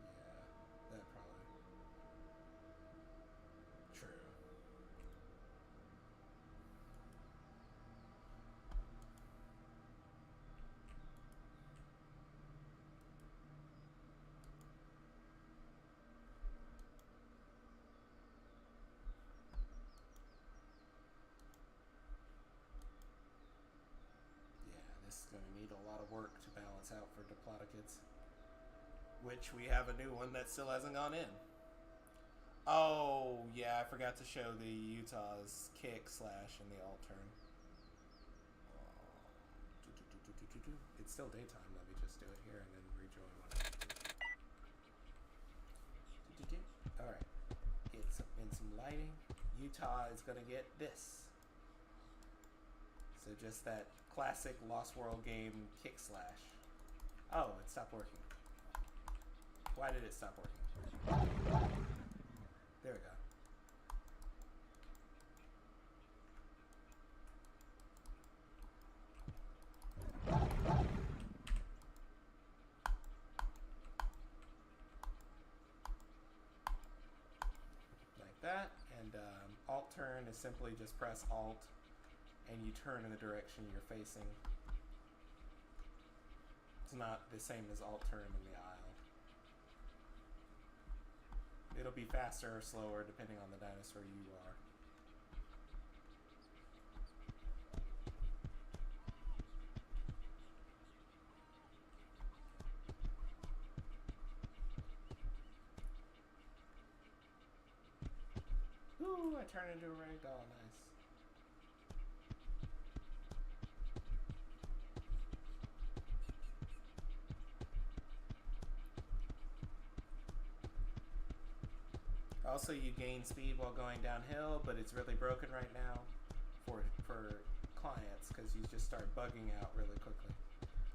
A: Yeah, that probably. True. This is going to need a lot of work to balance out for Diplodocus. Which we have a new one that still hasn't gone in. Oh, yeah, I forgot to show the Utah's kick slash and the alt turn. It's still daytime. Let me just do it here and then rejoin when I have to. Alright. It's in some lighting. Utah is going to get this. So just that classic Lost World game kick slash. Oh, it stopped working. Why did it stop working? There we go. Like that. And alt turn is simply just press alt and you turn in the direction you're facing. It's not the same as alt turn in the aisle. It'll be faster or slower depending on the dinosaur you are. Ooh, I turned into a Ragdoll, nice. Also, you gain speed while going downhill, but it's really broken right now for clients because you just start bugging out really quickly.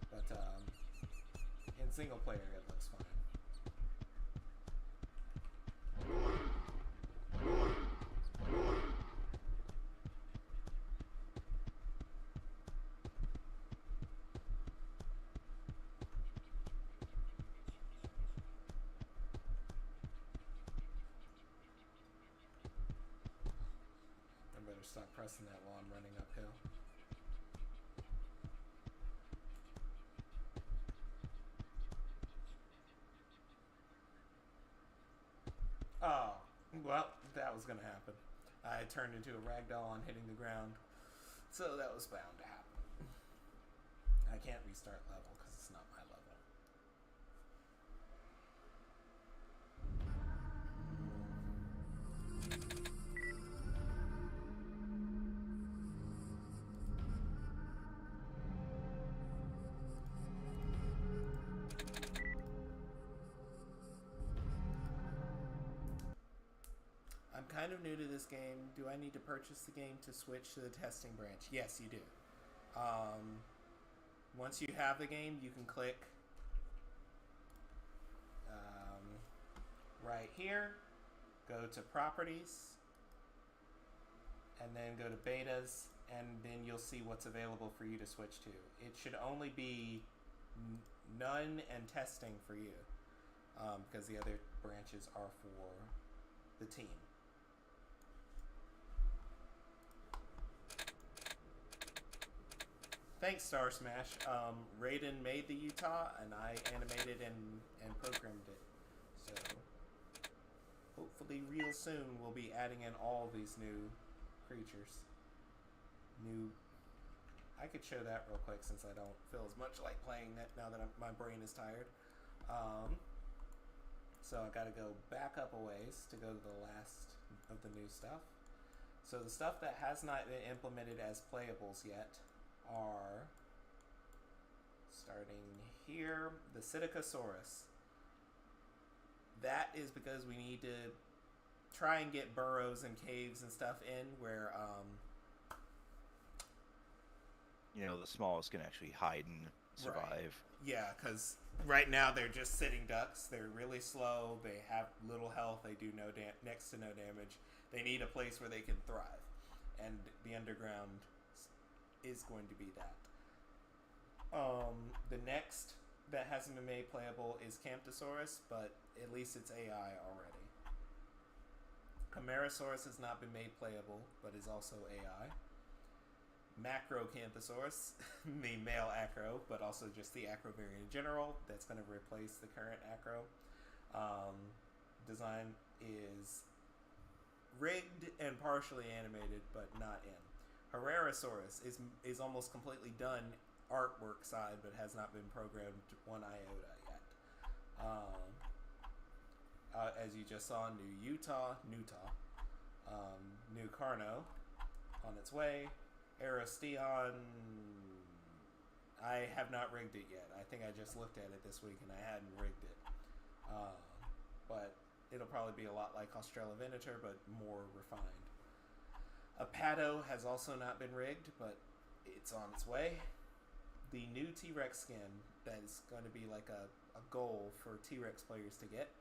A: But in single player, it looks fine. Stop pressing that while I'm running uphill. Oh, well, that was going to happen. I turned into a ragdoll on hitting the ground, so that was bound to happen. I can't restart level because it's not my level. kind of new to this game. Do I need to purchase the game to switch to the testing branch? Yes, you do. Once you have the game, you can click right here, go to Properties, and then go to Betas, and then you'll see what's available for you to switch to. It should only be none and testing for you, because the other branches are for the team. Thanks, Star Smash. Raiden made the Utah, and I animated and programmed it. So hopefully real soon we'll be adding in all these new creatures. I could show that real quick since I don't feel as much like playing that now that my brain is tired. So I gotta go back up a ways to go to the last of the new stuff. So the stuff that has not been implemented as playables yet are, starting here, the Psittacosaurus. That is because we need to try and get burrows and caves and stuff in where
B: the smallest can actually hide and survive.
A: Right. Yeah, because right now they're just sitting ducks. They're really slow. They have little health. They do next to no damage. They need a place where they can thrive, and the underground is going to be that. The next that hasn't been made playable is Camptosaurus, but at least it's AI already. Camarasaurus has not been made playable, but is also AI. Macrocanthosaurus, the male acro, but also just the acro variant in general. That's going to replace the current acro. Design is rigged and partially animated, but not in. Herrerasaurus is almost completely done artwork side, but has not been programmed one iota yet. As you just saw, new Utah, new Carno on its way. Aristeon, I have not rigged it yet. I think I just looked at it this week and I hadn't rigged it. But it'll probably be a lot like Australovenator, but more refined. Apado has also not been rigged, but it's on its way. The new T-Rex skin that is going to be like a goal for T-Rex players to get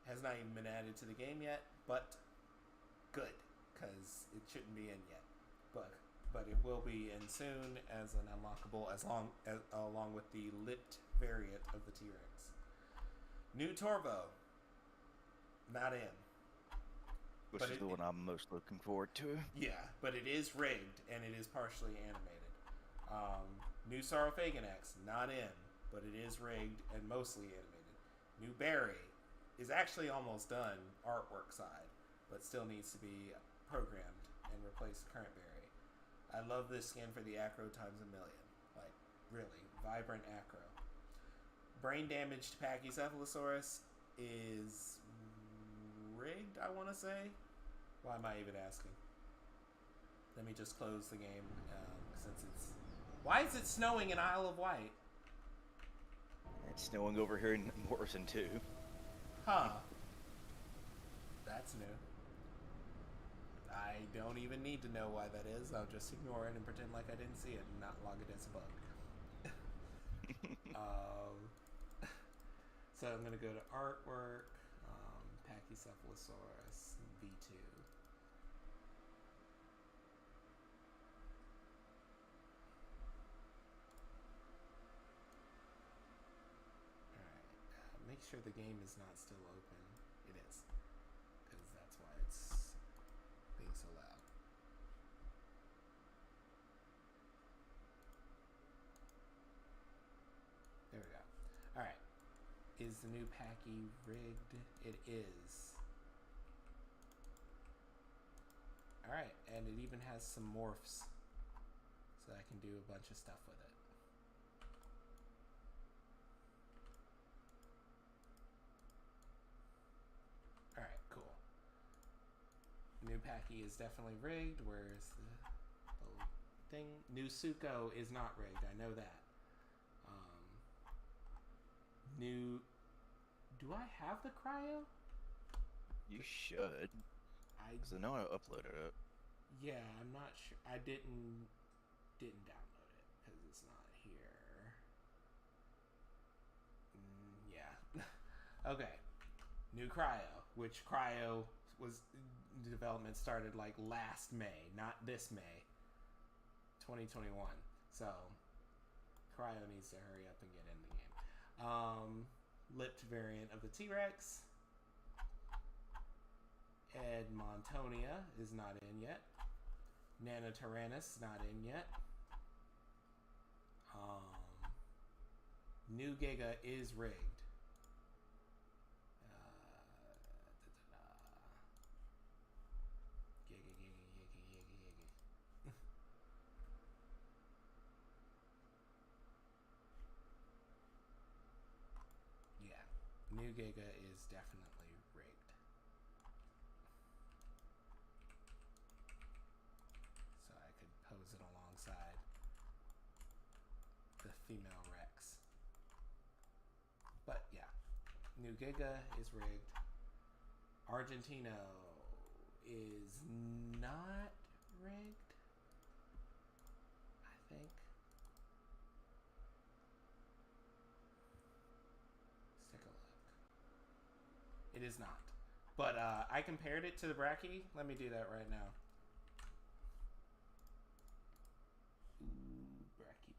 A: has not even been added to the game yet, but good, because it shouldn't be in yet. But it will be in soon as an unlockable, along with the lipped variant of the T-Rex. New Torvo, not in.
B: Which is the one I'm most looking forward to.
A: Yeah, but it is rigged and it is partially animated. New Saurophaganax, not in, but it is rigged and mostly animated. New Barry is actually almost done artwork side, but still needs to be programmed and replace the current Barry. I love this skin for the acro times a million. Like, really, vibrant acro. Brain damaged Pachycephalosaurus is rigged, I want to say. Why am I even asking? Let me just close the game since it's... Why is it snowing in Isle of Wight?
B: It's snowing over here in Morrison too.
A: Huh. That's new. I don't even need to know why that is. I'll just ignore it and pretend like I didn't see it and not log it as a bug. So I'm going to go to artwork, Pachycephalosaurus, V2. Alright, make sure the game is not still open. It is, because that's why it's being so loud. There we go. Alright. Is the new Packy rigged? It is. Alright, and it even has some morphs. So I can do a bunch of stuff with it. Alright, cool. New Packy is definitely rigged. Where's the thing? New Suko is not rigged. I know that. New... Do I have the cryo?
B: You should.
A: I
B: So now I uploaded it.
A: yeah, I'm not sure. I didn't download it because it's not here. Yeah. Okay. New Cryo, which Cryo was development started like last May, not this May, 2021. So Cryo needs to hurry up and get in the game. Lipped variant of the T-Rex. Edmontonia is not in yet. Nanotyrannus not in yet. New Giga is rigged. Giga. Yeah, New Giga is definitely rigged. So I could pose it alongside the female Rex. But yeah, New Giga is rigged. Argentino is not rigged, I think. Let's take a look. It is not. But I compared it to the Brachy. Let me do that right now. Ooh, Brachy.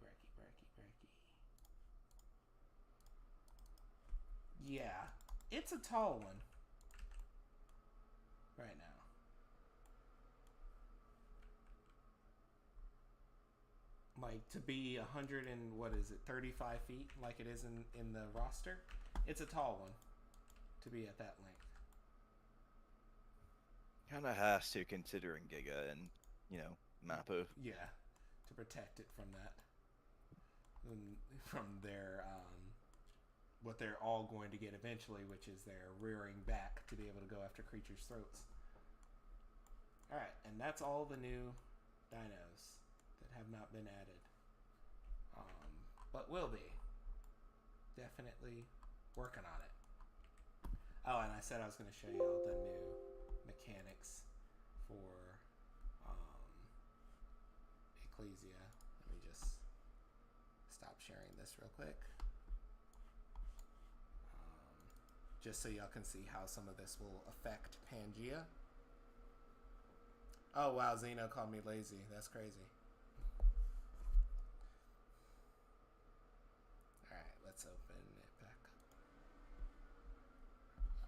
A: Yeah, it's a tall one right now. Like, to be 100 and, what is it, 35 feet like it is in the roster, it's a tall one to be at that length.
B: Kind of has to, considering Giga and, Mappa.
A: Yeah, to protect it from that. From their, what they're all going to get eventually, which is their rearing back to be able to go after creatures' throats. Alright, and that's all the new dinos that have not been added. But will be. Definitely working on it. Oh, and I said I was going to show you all the new mechanics for Ecclesia. Let me just stop sharing this real quick. Just so y'all can see how some of this will affect Pangea. Oh wow, Zeno called me lazy. That's crazy. Alright, let's open it back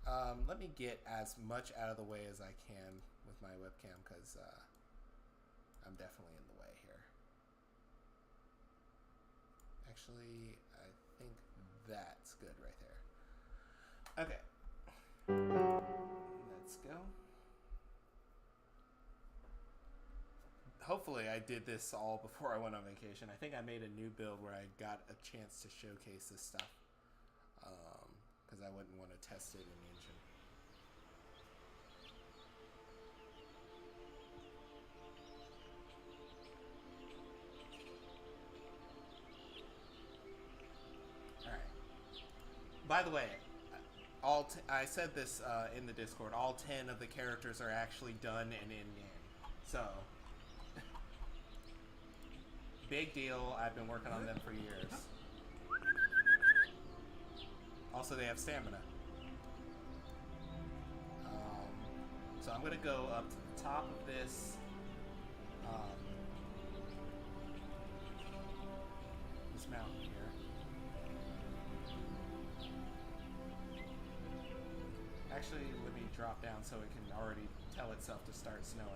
A: up. Let me get as much out of the way as I can with my webcam because I'm definitely in the way here. Actually, I think that's good right there. Okay. Let's go. Hopefully I did this all before I went on vacation. I think I made a new build where I got a chance to showcase this stuff. Because I wouldn't want to test it in the engine. Alright. By the way, I said this in the Discord. All 10 of the characters are actually done and in-game. So, big deal. I've been working on them for years. Also, they have stamina. So I'm going to go up to the top of this this mountain here. Actually, let me drop down so it can already tell itself to start snowing.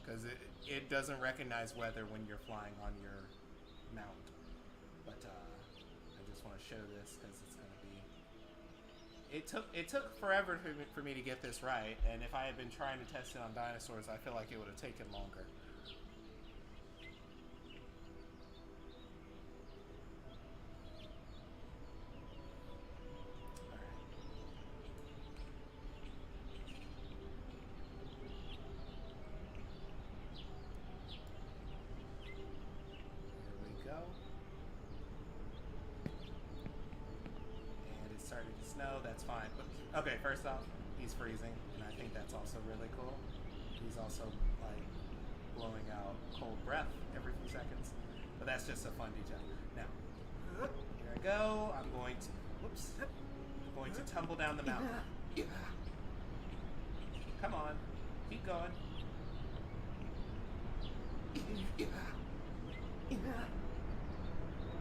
A: Because it doesn't recognize weather when you're flying on your mount. But I just want to show this because it's going to be... It took forever for me to get this right, and if I had been trying to test it on dinosaurs, I feel like it would have taken longer. starting to snow. That's fine. But okay, first off, he's freezing, and I think that's also really cool. He's also like blowing out cold breath every few seconds. But that's just a fun detail. Now, here I go. I'm going to tumble down the mountain. Come on, keep going.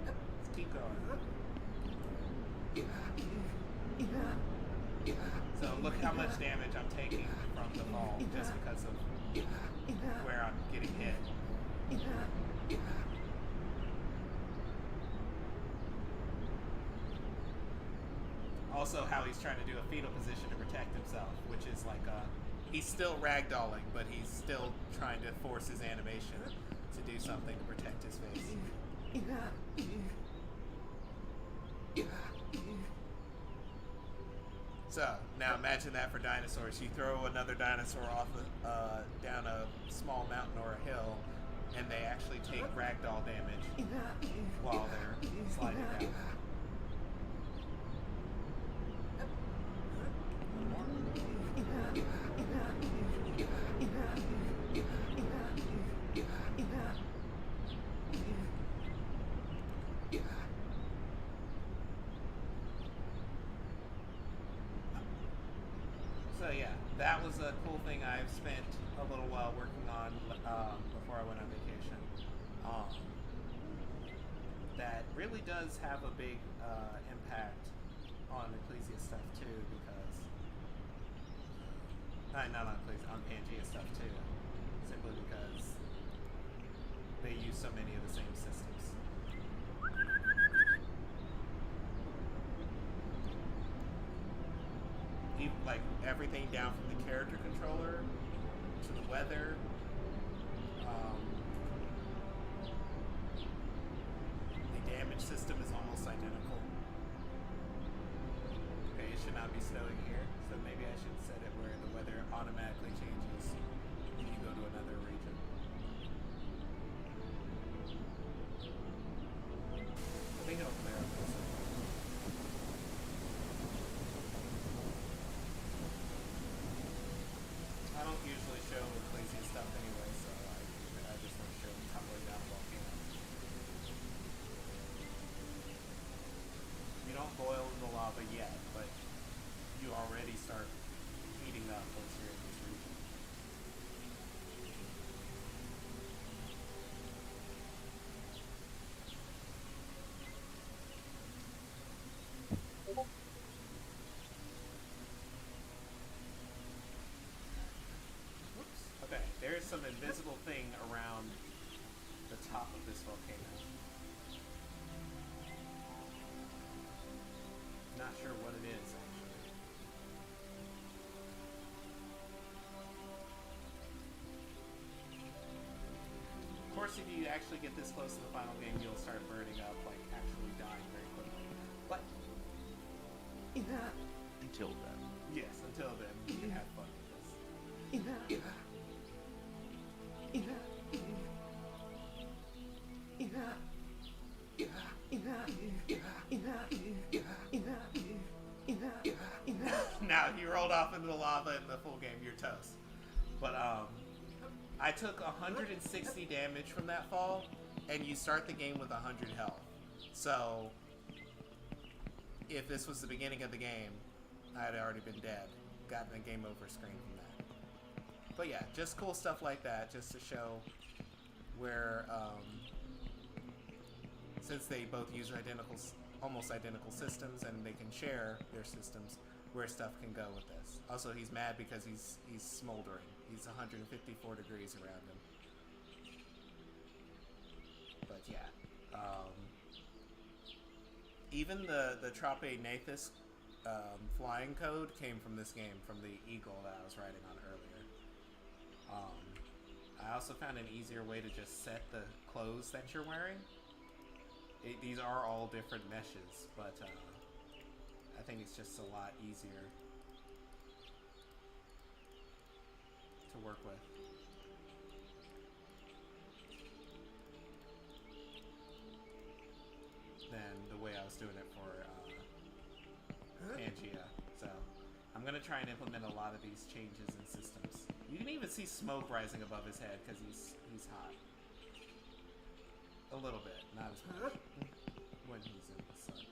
A: Let's keep going. So look how much damage I'm taking from the fall just because of where I'm getting hit. Also how he's trying to do a fetal position to protect himself, which is like he's still ragdolling, but he's still trying to force his animation to do something to protect his face. So, now imagine that for dinosaurs. You throw another dinosaur off down a small mountain or a hill, and they actually take ragdoll damage while they're sliding down. So yeah, that was a cool thing I've spent a little while working on before I went on vacation. That really does have a big impact on Ecclesia stuff too, because not on Ecclesia, on Pangea stuff too, simply because they use so many of the same systems. Like everything down from the character controller to the weather. The damage system is almost identical. Okay, it should not be snowing here, so maybe I should set it where the weather automatically changes when you go to another region. I think it'll clear up this. I don't usually show Ecclesia stuff anyway, so I just want to show tumbling down a volcano. You don't boil in the lava yet, but you already start heating up once you're in this region. Okay, there is some invisible thing around the top of this volcano. Not sure what it is, actually. Of course, if you actually get this close to the final game, you'll start burning up, like actually dying very quickly. But
B: Until then.
A: yes, until then, you can have fun with this. Now, if you rolled off into the lava in the full game, you're toast. But I took 160 damage from that fall, and you start the game with 100 health. So, if this was the beginning of the game, I'd already been dead. Gotten a game over screen from that. But yeah, just cool stuff like that, just to show where, since they both use almost identical systems, and they can share their systems, where stuff can go with this. Also, he's mad because he's smoldering. He's 154 degrees around him. But yeah, even the Tropeognathus flying code came from this game, from the eagle that I was riding on earlier. I also found an easier way to just set the clothes that you're wearing. These are all different meshes, but I think it's just a lot easier to work with. Than the way I was doing it for Pangea. So I'm gonna try and implement a lot of these changes in systems. You can even see smoke rising above his head because he's hot. A little bit, not as much when he's in the sun.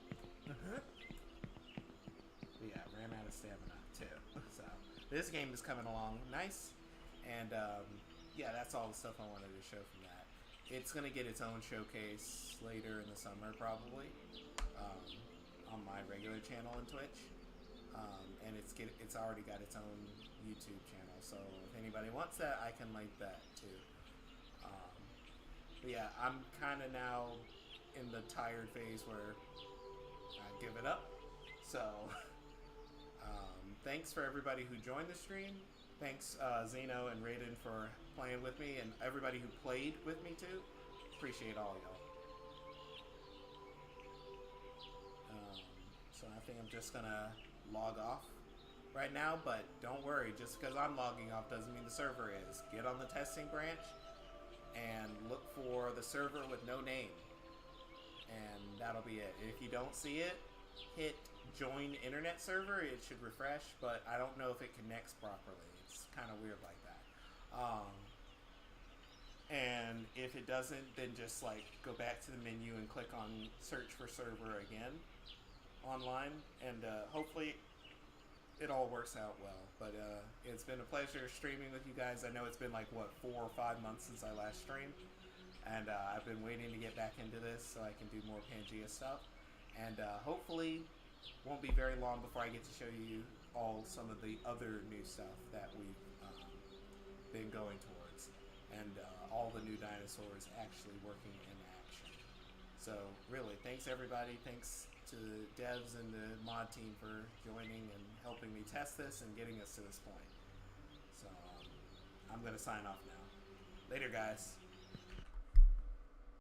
A: But yeah, ran out of stamina too. So this game is coming along nice, and yeah, that's all the stuff I wanted to show from that. It's gonna get its own showcase later in the summer, probably, on my regular channel on Twitch, and it's already got its own YouTube channel. So if anybody wants that, I can link that too. But yeah, I'm kind of now in the tired phase where I give it up. So thanks for everybody who joined the stream. Thanks Zeno and Raiden for playing with me, and everybody who played with me too. Appreciate all y'all. So I think I'm just gonna log off right now, but don't worry, just because I'm logging off doesn't mean the server is. Get on the testing branch and look for the server with no name, and that'll be it. If you don't see it, hit join internet server. It should refresh, but I don't know if it connects properly. It's kind of weird like that. And if it doesn't, then just like go back to the menu and click on search for server again online, and hopefully it all works out well. But it's been a pleasure streaming with you guys. I know it's been like, what, 4 or 5 months since I last streamed, and I've been waiting to get back into this so I can do more Pangea stuff, and hopefully won't be very long before I get to show you all some of the other new stuff that we've been going towards, and all the new dinosaurs actually working in action. So really, thanks everybody. Thanks to the devs and the mod team for joining and helping me test this and getting us to this point. So I'm going to sign off now. Later, guys.